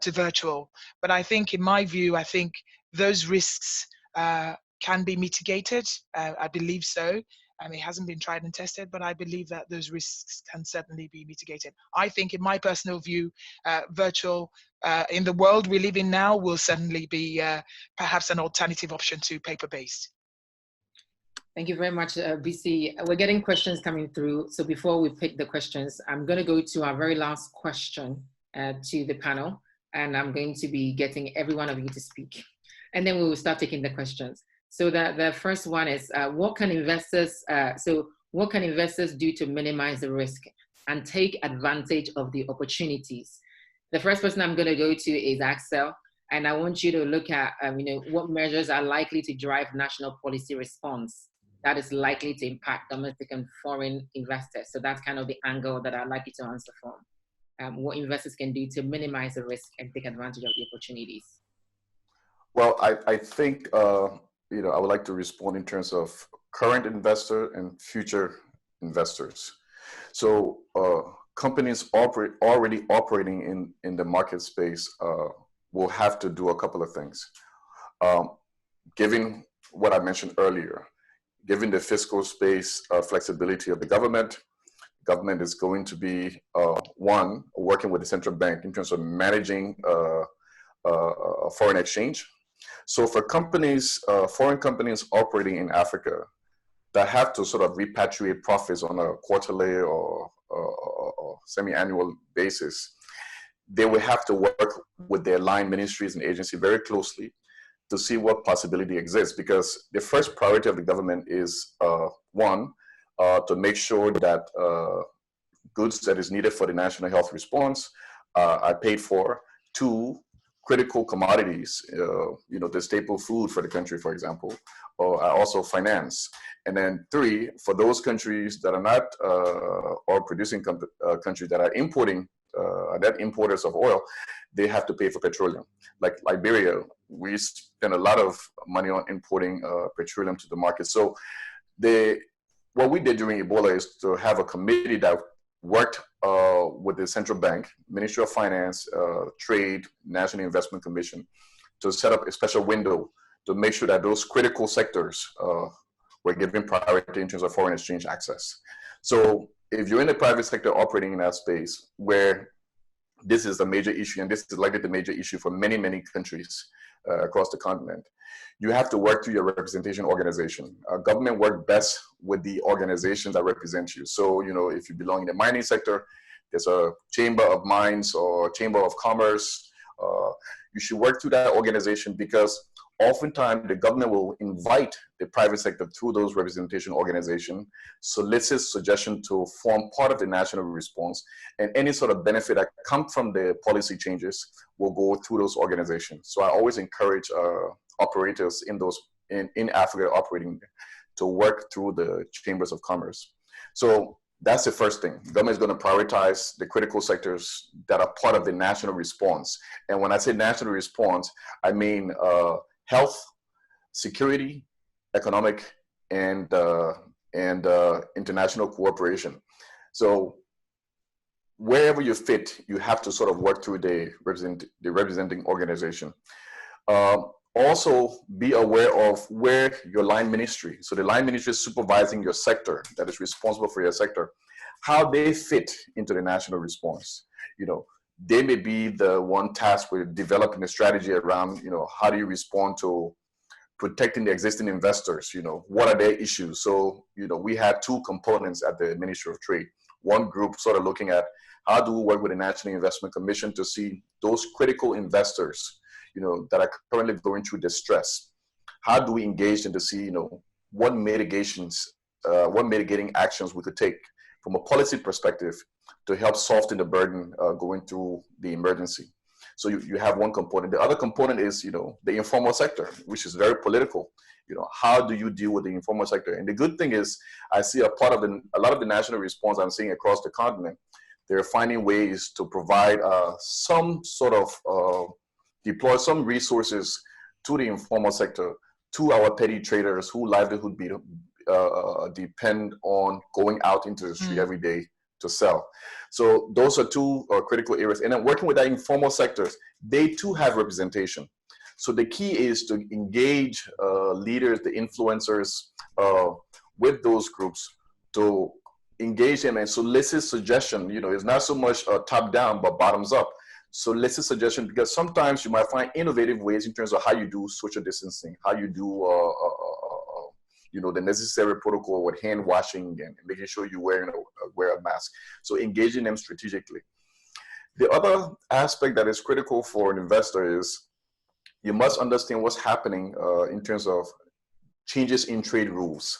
virtual. But I think, in my view, I think those risks can be mitigated. I believe so. It hasn't been tried and tested, but I believe that those risks can certainly be mitigated. I think, in my personal view, virtual in the world we live in now will certainly be perhaps an alternative option to paper-based. Thank you very much, Bisi. We're getting questions coming through. So before we pick the questions, I'm going to go to our very last question to the panel, and I'm going to be getting every one of you to speak. And then we will start taking the questions. So the first one is, what can investors do to minimize the risk and take advantage of the opportunities? The first person I'm going to go to is Axel, and I want you to look at what measures are likely to drive national policy response that is likely to impact domestic and foreign investors. So that's kind of the angle that I'd like you to answer from. What investors can do to minimize the risk and take advantage of the opportunities. Well, I think I would like to respond in terms of current investor and future investors. So companies already operating in the market space will have to do a couple of things. Given what I mentioned earlier, given the fiscal space flexibility of the government is going to be, one, working with the central bank in terms of managing foreign exchange. So for companies, foreign companies operating in Africa that have to sort of repatriate profits on a quarterly or semi-annual basis, they will have to work with their line ministries and agencies very closely to see what possibility exists, because the first priority of the government is, one, to make sure that goods that is needed for the national health response are paid for. Two, critical commodities, the staple food for the country, for example, are also financed. And then three, for those countries that are not oil producing countries that are importing, that importers of oil, they have to pay for petroleum. Like Liberia, we spend a lot of money on importing petroleum to the market. So what we did during Ebola is to have a committee that worked with the central bank, Ministry of Finance, Trade, National Investment Commission, to set up a special window to make sure that those critical sectors were given priority in terms of foreign exchange access. So if you're in the private sector operating in that space where this is a major issue, and this is likely the major issue for many, many countries across the continent, you have to work through your representation organization. Government work best with the organizations that represent you. So, if you belong in the mining sector, there's a chamber of mines or chamber of commerce. You should work through that organization, because oftentimes the government will invite the private sector through those representation organizations, solicit suggestion to form part of the national response, and any sort of benefit that comes from the policy changes will go through those organizations. So I always encourage operators in Africa operating to work through the chambers of commerce. So that's the first thing. The government is going to prioritize the critical sectors that are part of the national response. And when I say national response, I mean health, security, economic, and international cooperation. So wherever you fit, you have to sort of work through the representing organization. Also be aware of where your line ministry, so the line ministry is supervising your sector, that is responsible for your sector, how they fit into the national response. They may be the one tasked with developing a strategy around, how do you respond to protecting the existing investors? What are their issues? So, we had two components at the Ministry of Trade. One group sort of looking at how do we work with the National Investment Commission to see those critical investors, that are currently going through distress. How do we engage them to see, what mitigating actions we could take from a policy perspective to help soften the burden going through the emergency? So you have one component. The other component is, the informal sector, which is very political. How do you deal with the informal sector? And the good thing is, I see a lot of the national response I'm seeing across the continent. They're finding ways to provide some sort of deploy some resources to the informal sector, to our petty traders whose livelihood depend on going out into the street every day to sell. So those are two critical areas. And then working with that informal sectors, they too have representation. So the key is to engage leaders, the influencers with those groups, to engage them and solicit suggestion. It's not so much top down, but bottoms up. Solicit suggestion, because sometimes you might find innovative ways in terms of how you do social distancing, how you do the necessary protocol with hand washing and making sure you wear a mask. So engaging them strategically. The other aspect that is critical for an investor is you must understand what's happening in terms of changes in trade rules.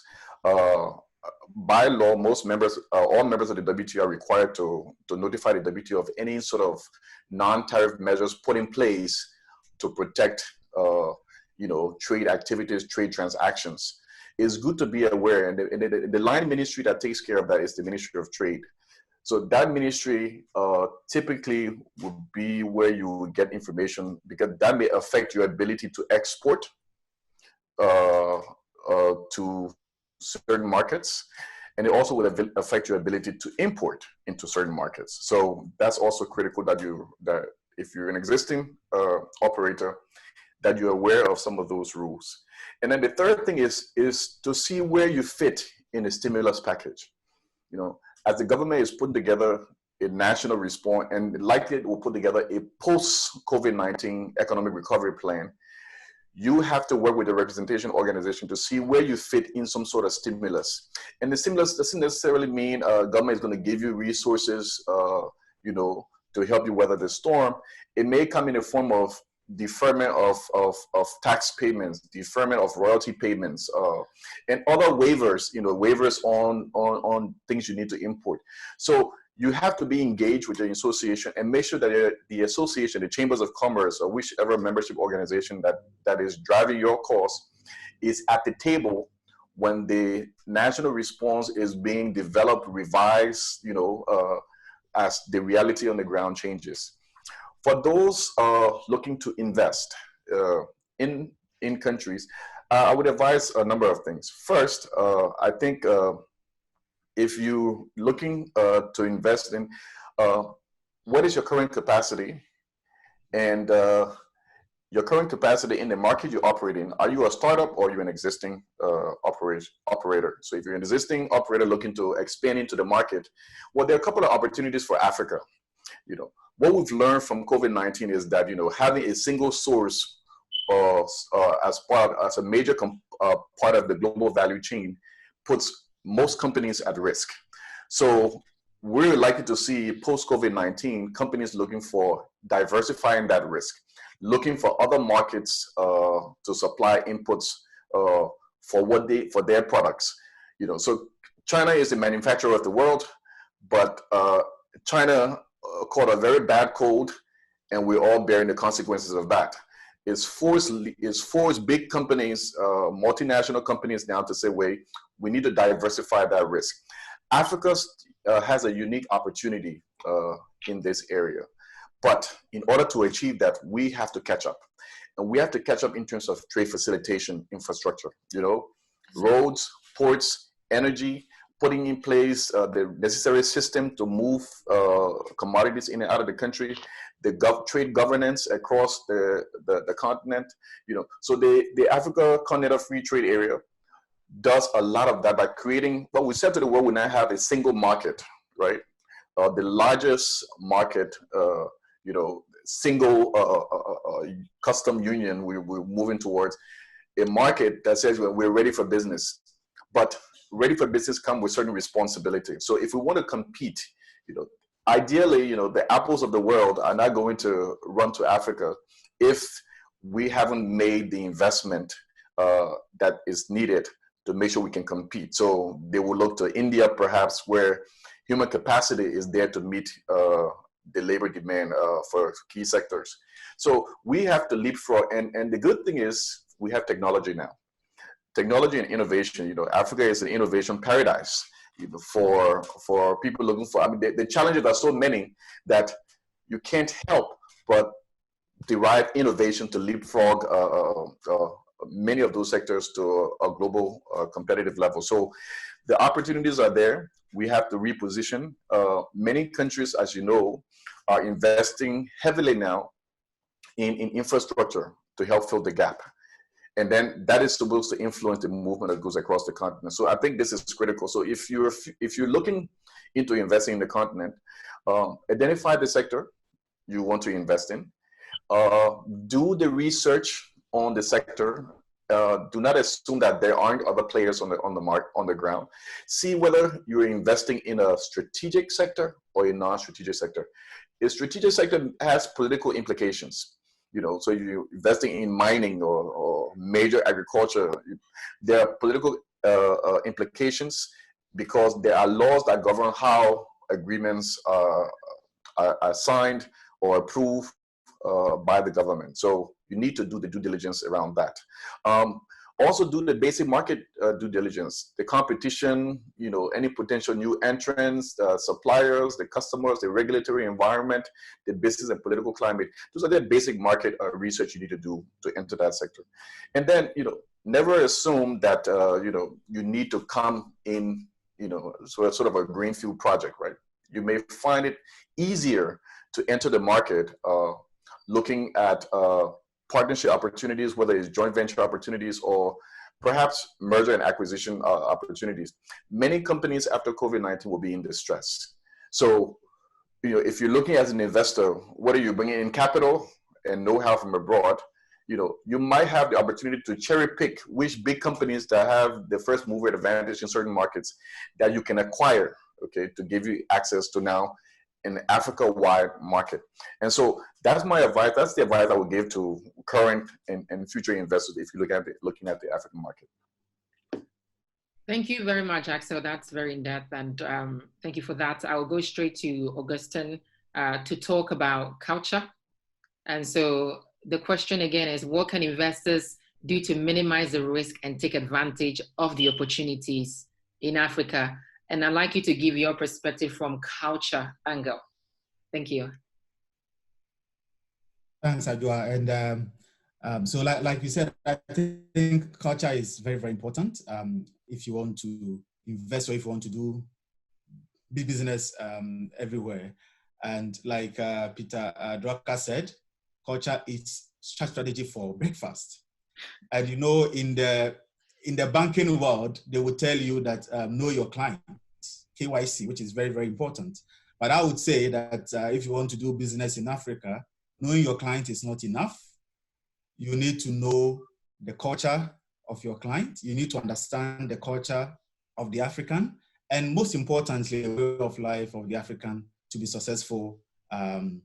By law, all members of the WTO are required to notify the WTO of any sort of non-tariff measures put in place to protect, trade activities, trade transactions. It's good to be aware, and the line ministry that takes care of that is the Ministry of Trade. So that ministry typically would be where you would get information, because that may affect your ability to export to certain markets, and it also would affect your ability to import into certain markets. So that's also critical that if you're an existing operator, that you're aware of some of those rules. And then the third thing is to see where you fit in a stimulus package. As the government is putting together a national response, and likely it will put together a post-COVID-19 economic recovery plan, you have to work with the representation organization to see where you fit in some sort of stimulus. And the stimulus doesn't necessarily mean government is going to give you resources, to help you weather the storm. It may come in the form of deferment of tax payments, deferment of royalty payments, and other waivers, waivers on things you need to import. So you have to be engaged with the association and make sure that the association, the chambers of commerce, or whichever membership organization that is driving your cause is at the table when the national response is being developed, revised, as the reality on the ground changes. For those looking to invest in countries, I would advise a number of things. First, I think if you're looking to invest in, what is your current capacity? And your current capacity in the market you operate in, are you a startup or are you an existing operator? So if you're an existing operator looking to expand into the market, well, there are a couple of opportunities for Africa. What we've learned from COVID-19 is that, having a single source as a major part of the global value chain puts most companies at risk. So we're likely to see post-COVID-19 companies looking for diversifying that risk, looking for other markets to supply inputs for their products. So China is the manufacturer of the world, but China caught a very bad cold, and we're all bearing the consequences of that. It's forced big companies, multinational companies now to say, wait, we need to diversify that risk. Africa has a unique opportunity in this area. But in order to achieve that, we have to catch up. And we have to catch up in terms of trade facilitation infrastructure, roads, ports, energy, putting in place the necessary system to move commodities in and out of the country, the trade governance across the continent. So the Africa Continental Free Trade Area does a lot of that by creating what we said to the world. We now have a single market, right? The largest market, single custom union. We're moving towards a market that says we're ready for business, but ready for business come with certain responsibility. So if we want to compete, ideally, the apples of the world are not going to run to Africa if we haven't made the investment that is needed to make sure we can compete. So they will look to India, perhaps, where human capacity is there to meet the labor demand for key sectors. So we have to leapfrog, and the good thing is we have technology now. Technology and innovation, Africa is an innovation paradise for people looking for, I mean, the challenges are so many that you can't help but derive innovation to leapfrog many of those sectors to a global competitive level. So the opportunities are there. We have to reposition. Many countries, as you know, are investing heavily now in infrastructure to help fill the gap. And then that is supposed to influence the movement that goes across the continent. So I think this is critical. So if you're looking into investing in the continent, identify the sector you want to invest in. Do the research on the sector. Do not assume that there aren't other players on the ground. See whether you're investing in a strategic sector or a non-strategic sector. A strategic sector has political implications. So you're investing in mining or major agriculture. There are political implications because there are laws that govern how agreements are signed or approved by the government. So you need to do the due diligence around that. Also do the basic market due diligence, the competition, any potential new entrants, suppliers, the customers, the regulatory environment, the business and political climate. Those are the basic market research you need to do to enter that sector. And then, never assume that, you need to come in, sort of a greenfield project, right? You may find it easier to enter the market looking at partnership opportunities, whether it's joint venture opportunities or perhaps merger and acquisition opportunities. Many companies after COVID-19 will be in distress. So, if you're looking as an investor, whether you're bringing in capital and know-how from abroad, you might have the opportunity to cherry pick which big companies that have the first mover advantage in certain markets that you can acquire, okay, to give you access to now an Africa-wide market. And so that's my advice. That's the advice I would give to current and future investors if you looking at the African market. Thank you very much, Axel. That's very in-depth, and thank you for that. I will go straight to Augustine to talk about culture. And so the question again is, what can investors do to minimize the risk and take advantage of the opportunities in Africa? And I'd like you to give your perspective from culture angle. Thank you. Thanks, Adjoa. And so like you said, I think culture is very, very important if you want to invest or if you want to do big business everywhere. And like Peter Drucker said, culture is strategy for breakfast. And in the banking world, they will tell you that know your client, KYC, which is very, very important. But I would say that if you want to do business in Africa, knowing your client is not enough. You need to know the culture of your client. You need to understand the culture of the African, and most importantly, the way of life of the African to be successful in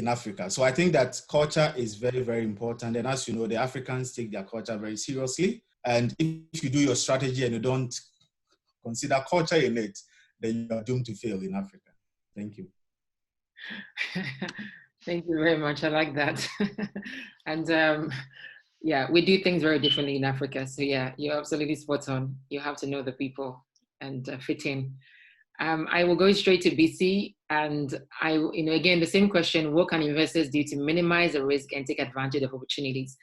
Africa. So I think that culture is very, very important. And as you know, the Africans take their culture very seriously. And if you do your strategy and you don't consider culture in it, then you are doomed to fail in Africa. Thank you. Thank you very much. I like that. And yeah, we do things very differently in Africa. So yeah, you're absolutely spot on. You have to know the people and fit in. I will go straight to Bisi, and again, the same question: what can investors do to minimize the risk and take advantage of opportunities?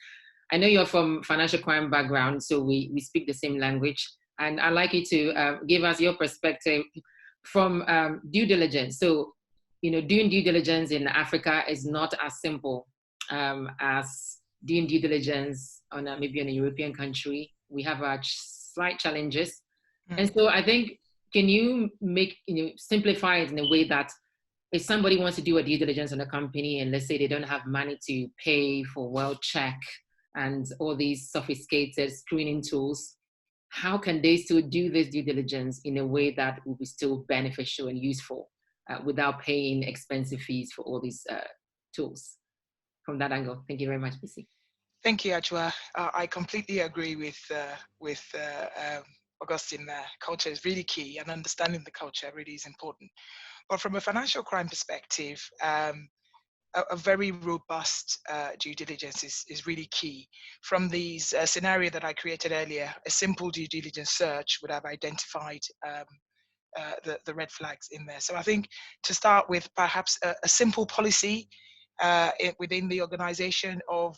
I know you're from financial crime background, so we speak the same language, and I'd like you to give us your perspective from due diligence. So, doing due diligence in Africa is not as simple as doing due diligence on maybe in a European country. We have our slight challenges, and so I think, can you simplify it in a way that if somebody wants to do a due diligence on a company and let's say they don't have money to pay for well check and all these sophisticated screening tools, how can they still do this due diligence in a way that will be still beneficial and useful without paying expensive fees for all these tools? from that angle. Thank you very much, Bisi. Thank you, Adjoa. I completely agree with Augustine there. Culture is really key, and understanding the culture really is important. But from a financial crime perspective, a very robust due diligence is really key. From these scenario that I created earlier, a simple due diligence search would have identified the red flags in there. So I think to start with, perhaps a simple policy within the organization of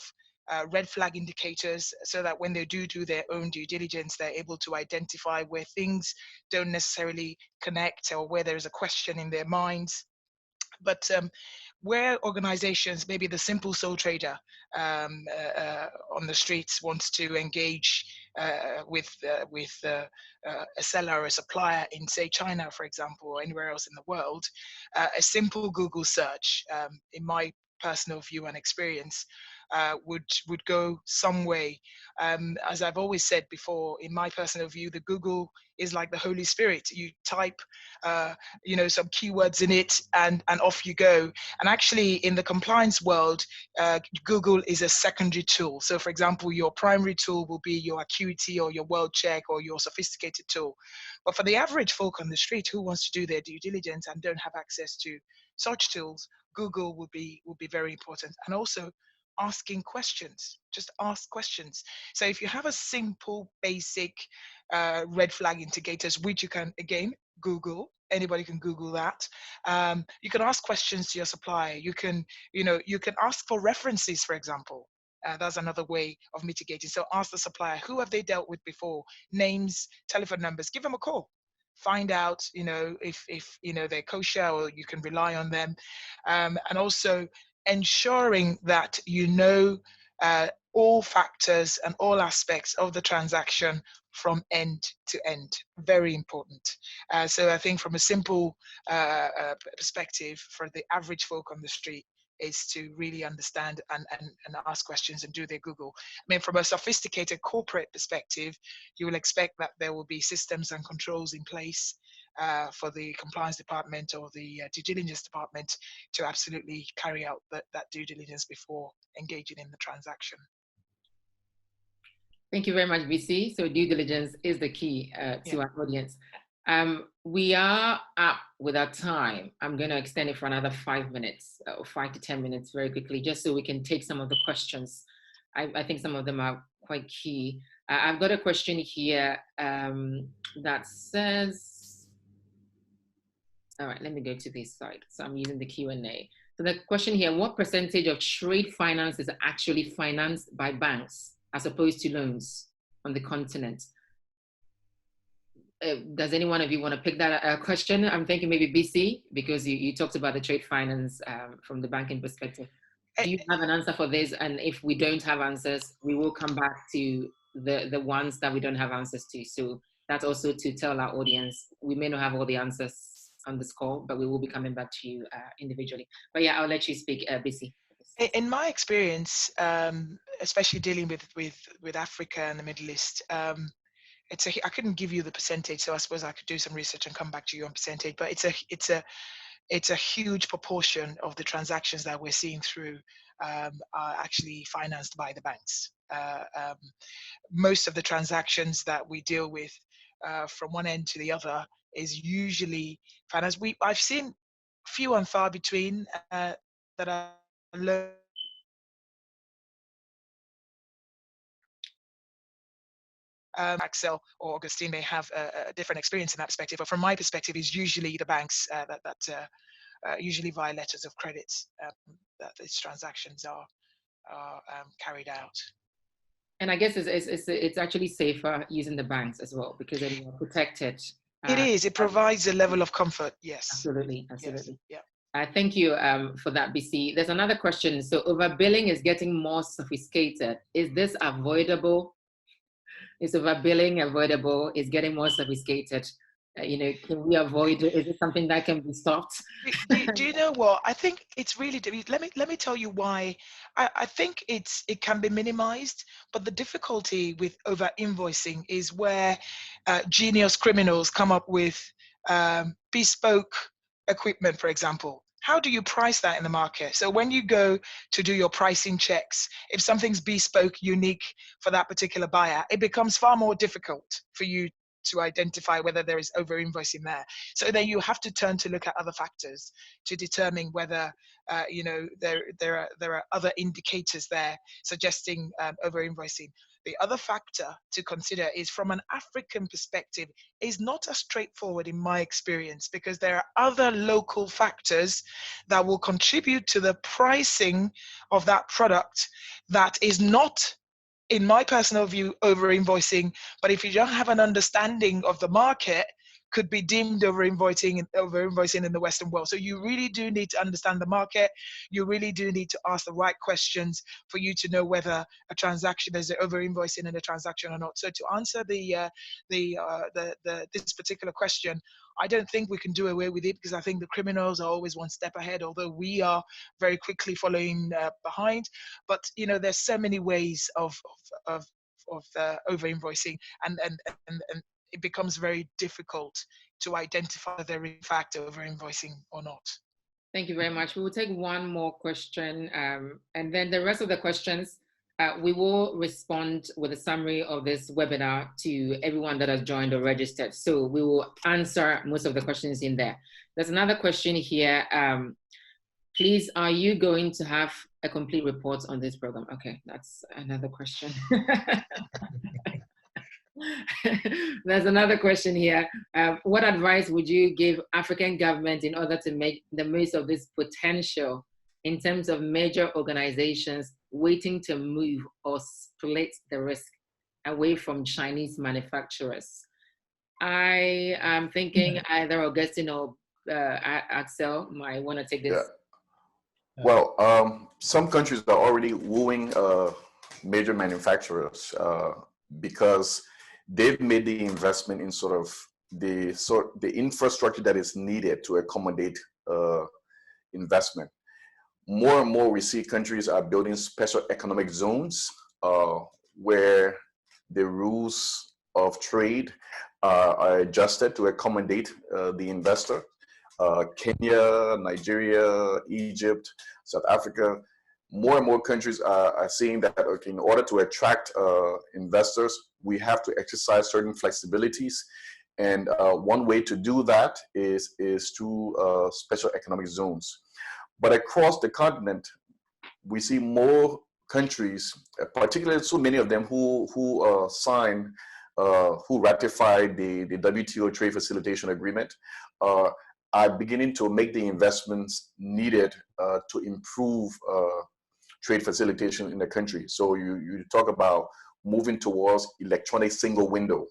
red flag indicators, so that when they do their own due diligence, they're able to identify where things don't necessarily connect or where there's a question in their minds. But where organizations, maybe the simple sole trader on the streets wants to engage with a seller or a supplier in, say, China, for example, or anywhere else in the world, a simple Google search, in my personal view and experience, would go some way. As I've always said before, in my personal view, the Google is like the Holy Spirit. You type, some keywords in it, and off you go. And actually, in the compliance world, Google is a secondary tool. So, for example, your primary tool will be your Acuity or your World Check or your sophisticated tool. But for the average folk on the street who wants to do their due diligence and don't have access to such tools, Google will be very important. And also, asking questions. Just ask questions. So if you have a simple, basic red flag indicators, which you can, again, Google, anybody can Google that. You can ask questions to your supplier. You can ask for references, for example. That's another way of mitigating. So ask the supplier, who have they dealt with before? Names, telephone numbers, give them a call. Find out, if they're kosher or you can rely on them. And also, ensuring that all factors and all aspects of the transaction from end to end. Very important. So I think from a simple perspective, for the average folk on the street, is to really understand and ask questions and do their Google. I mean, from a sophisticated corporate perspective, you will expect that there will be systems and controls in place for the compliance department or the due diligence department to absolutely carry out that due diligence before engaging in the transaction. Thank you very much, Bisi. So due diligence is the key to our audience. We are up with our time. I'm going to extend it for another 5 minutes, or 5 to 10 minutes very quickly, just so we can take some of the questions. I think some of them are quite key. I've got a question here that says, all right, let me go to this side. So I'm using the Q&A. So the question here, what percentage of trade finance is actually financed by banks as opposed to loans on the continent? Does any one of you want to pick that question? I'm thinking maybe Bisi, because you talked about the trade finance from the banking perspective. Do you have an answer for this? And if we don't have answers, we will come back to the ones that we don't have answers to. So that's also to tell our audience, we may not have all the answers on this call, but we will be coming back to you individually. But yeah, I'll let you speak, Bisi. In my experience, especially dealing with Africa and the Middle East, I couldn't give you the percentage, so I suppose I could do some research and come back to you on percentage. But it's a huge proportion of the transactions that we're seeing through are actually financed by the banks. Most of the transactions that we deal with from one end to the other is usually financed. I've seen few and far between that are low. Axel or Augustine may have a different experience in that perspective, but from my perspective, is usually the banks that usually via letters of credit that these transactions are carried out. And I guess it's actually safer using the banks as well, because then you're protected. It is. It provides a level of comfort. Yes. Absolutely. Absolutely. Yes. Yeah. Thank you for that, Bisi. There's another question. So overbilling is getting more sophisticated. Is this avoidable? Is overbilling avoidable? Is getting more sophisticated? Can we avoid it? Is it something that can be stopped? Do you know what? I think it's really, let me tell you why. I think it can be minimized, but the difficulty with over invoicing is where genius criminals come up with bespoke equipment, for example, how do you price that in the market? So when you go to do your pricing checks, if something's bespoke, unique for that particular buyer, it becomes far more difficult for you to identify whether there is over invoicing there. So then you have to turn to look at other factors to determine whether there are other indicators there suggesting over invoicing. The other factor to consider is, from an African perspective, is not as straightforward in my experience, because there are other local factors that will contribute to the pricing of that product that is not, in my personal view, over invoicing, but if you don't have an understanding of the market, could be deemed over invoicing in the Western world. So you really do need to understand the market. You really do need to ask the right questions for you to know whether a transaction, there's an over invoicing in a transaction or not. So to answer this particular question, I don't think we can do away with it, because I think the criminals are always one step ahead, although we are very quickly following behind. But there's so many ways of over invoicing, and it becomes very difficult to identify whether there is in fact over invoicing or not. Thank you very much. We will take one more question, and then the rest of the questions, we will respond with a summary of this webinar to everyone that has joined or registered. So we will answer most of the questions in there. There's another question here. Please, are you going to have a complete report on this program? Okay, that's another question. There's another question here. What advice would you give African government in order to make the most of this potential in terms of major organizations waiting to move or split the risk away from Chinese manufacturers? I am thinking either Augustine or Axel might want to take this. Yeah. Well, some countries are already wooing major manufacturers because they've made the investment in sort of the infrastructure that is needed to accommodate investment. More and more we see countries are building special economic zones where the rules of trade are adjusted to accommodate the investor. Kenya, Nigeria, Egypt, South Africa, more and more countries are saying that, okay, in order to attract investors, we have to exercise certain flexibilities. And one way to do that is through special economic zones. But across the continent, we see more countries, particularly so many of them who ratified the WTO Trade Facilitation Agreement, are beginning to make the investments needed to improve trade facilitation in the country. So you talk about moving towards electronic single window.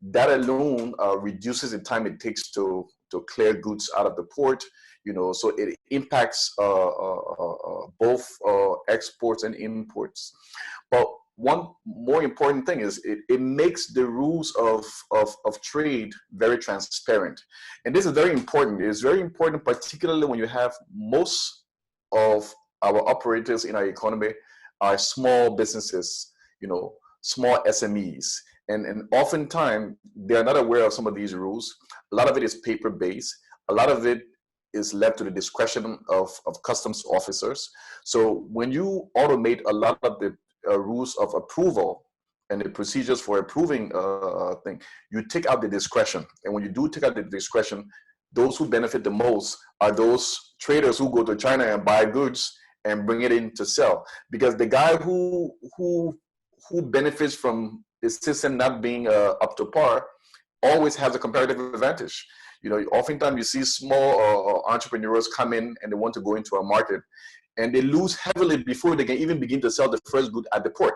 That alone reduces the time it takes to clear goods out of the port, so it impacts both exports and imports. But one more important thing is it makes the rules of trade very transparent. And this is very important. It's very important, particularly when you have most of our operators in our economy are small businesses, small SMEs. And oftentimes they're not aware of some of these rules. A lot of it is paper-based. A lot of it is left to the discretion of customs officers. So when you automate a lot of the rules of approval and the procedures for approving a thing, you take out the discretion. And when you do take out the discretion, those who benefit the most are those traders who go to China and buy goods and bring it in to sell. Because the guy who benefits from the system not being up to par always has a comparative advantage. Oftentimes you see small entrepreneurs come in and they want to go into a market, and they lose heavily before they can even begin to sell the first good at the port.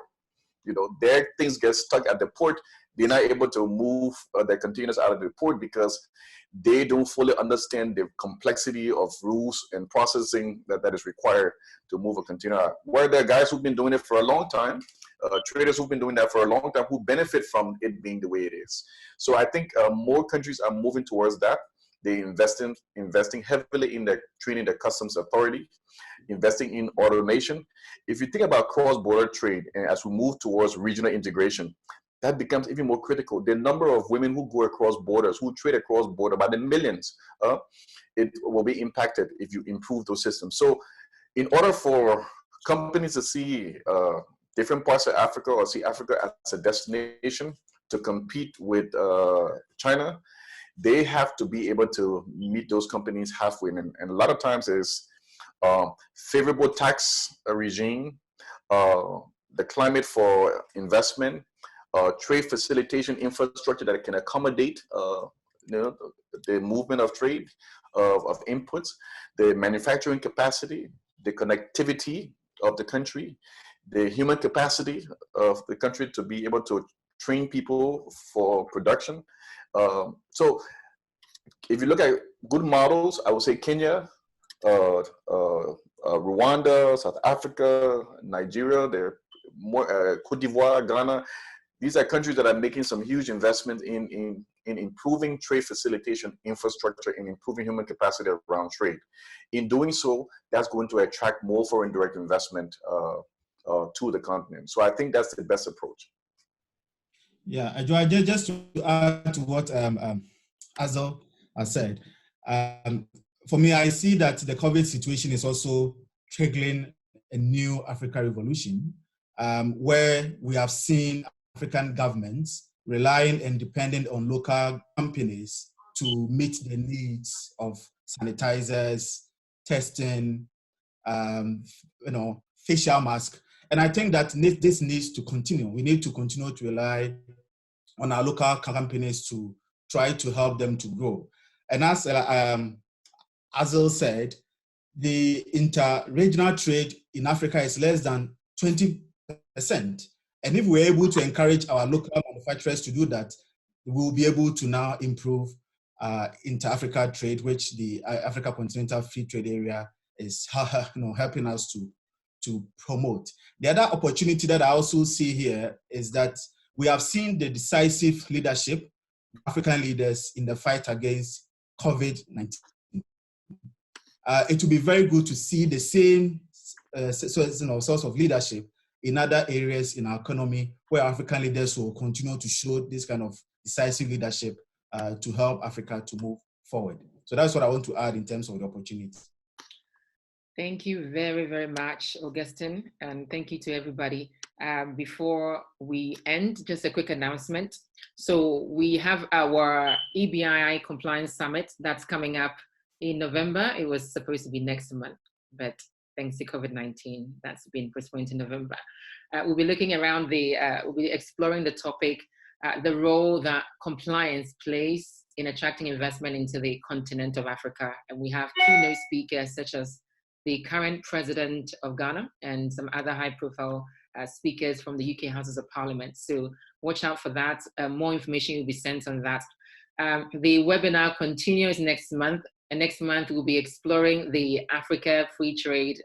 Their things get stuck at the port. They're not able to move their containers out of the port because they don't fully understand the complexity of rules and processing that is required to move a container out. Where there are guys who've been doing it for a long time, traders who've been doing that for a long time, who benefit from it being the way it is. So I think more countries are moving towards that. They're investing heavily in training the customs authority, investing in automation. If you think about cross-border trade, and as we move towards regional integration, that becomes even more critical. The number of women who go across borders, who trade across border by the millions, it will be impacted if you improve those systems. So in order for companies to see different parts of Africa or see Africa as a destination to compete with China, they have to be able to meet those companies halfway. And a lot of times is favorable tax regime, the climate for investment, trade facilitation infrastructure that can accommodate the movement of trade, of inputs, the manufacturing capacity, the connectivity of the country, the human capacity of the country to be able to train people for production. So if you look at good models, I would say Kenya, Rwanda, South Africa, Nigeria, they're more, Cote d'Ivoire, Ghana. These are countries that are making some huge investments in improving trade facilitation infrastructure and improving human capacity around trade. In doing so, that's going to attract more foreign direct investment to the continent. So I think that's the best approach. Yeah, Adjoa, just to add to what Axel has said, for me, I see that the COVID situation is also triggering a new Africa revolution, where we have seen African governments relying and dependent on local companies to meet the needs of sanitizers, testing, facial mask. And I think that this needs to continue. We need to continue to rely on our local companies to try to help them to grow. And as Axel said, the inter-regional trade in Africa is less than 20%. And if we're able to encourage our local manufacturers to do that, we'll be able to now improve inter-Africa trade, which the Africa Continental Free Trade Area is helping us to promote. The other opportunity that I also see here is that we have seen the decisive leadership of African leaders in the fight against COVID-19. It will be very good to see the same source of leadership in other areas in our economy where African leaders will continue to show this kind of decisive leadership to help Africa to move forward. So that's what I want to add in terms of the opportunity. Thank you very, very much, Augustine, and thank you to everybody. Before we end, just a quick announcement. So we have our EBII Compliance Summit that's coming up in November. It was supposed to be next month, but thanks to COVID-19, that's been postponed to November. We'll be looking around we'll be exploring the topic, the role that compliance plays in attracting investment into the continent of Africa. And we have keynote speakers such as the current president of Ghana and some other high-profile speakers from the UK Houses of Parliament. So watch out for that. More information will be sent on that. The webinar continues next month. And next month, we'll be exploring the Africa Free Trade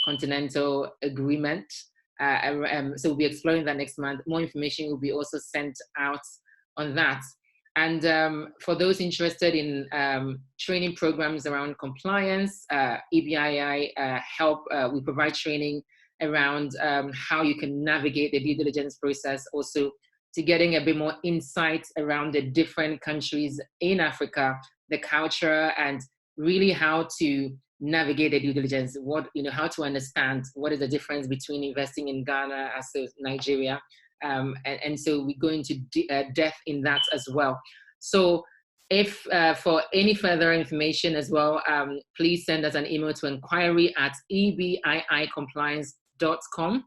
Continental Agreement. So we'll be exploring that next month. More information will be also sent out on that. And for those interested in training programs around compliance, EBII we provide training around how you can navigate the due diligence process, also to getting a bit more insight around the different countries in Africa, the culture, and really how to navigate the due diligence, how to understand what is the difference between investing in Ghana as Nigeria. And so we go into depth in that as well. So if for any further information as well, please send us an email to inquiry@ebiicompliance.com.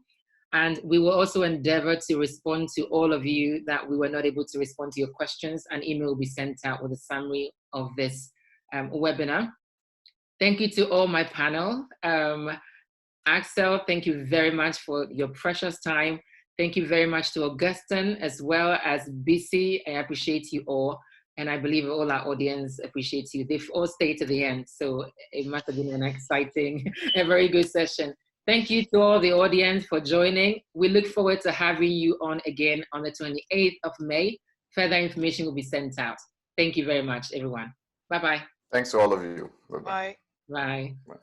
And we will also endeavor to respond to all of you that we were not able to respond to your questions. An email will be sent out with a summary of this webinar. Thank you to all my panel. Axel, thank you very much for your precious time. Thank you very much to Augustine as well as Bisi. I appreciate you all. And I believe all our audience appreciates you. They've all stayed to the end. So it must have been an exciting, a very good session. Thank you to all the audience for joining. We look forward to having you on again on the 28th of May. Further information will be sent out. Thank you very much, everyone. Bye-bye. Thanks to all of you. Bye. Bye. Bye.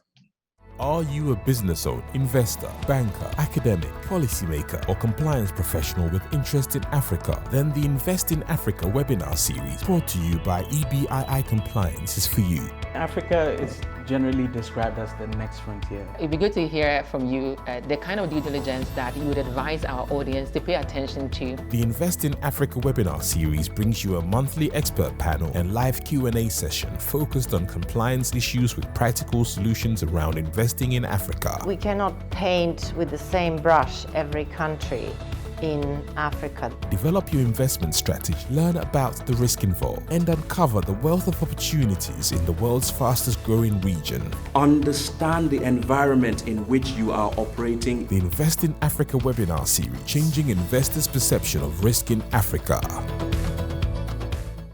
Are you a business owner, investor, banker, academic, policymaker, or compliance professional with interest in Africa? Then the Invest in Africa webinar series, brought to you by EBII Compliance, is for you. Africa is generally described as the next frontier. It'd be good to hear from you the kind of due diligence that you would advise our audience to pay attention to. The Invest in Africa webinar series brings you a monthly expert panel and live Q&A session focused on compliance issues with practical solutions around investing in Africa. We cannot paint with the same brush every country in Africa. Develop your investment strategy, learn about the risk involved, and uncover the wealth of opportunities in the world's fastest growing region. Understand the environment in which you are operating. The Invest in Africa webinar series, changing investors' perception of risk in Africa.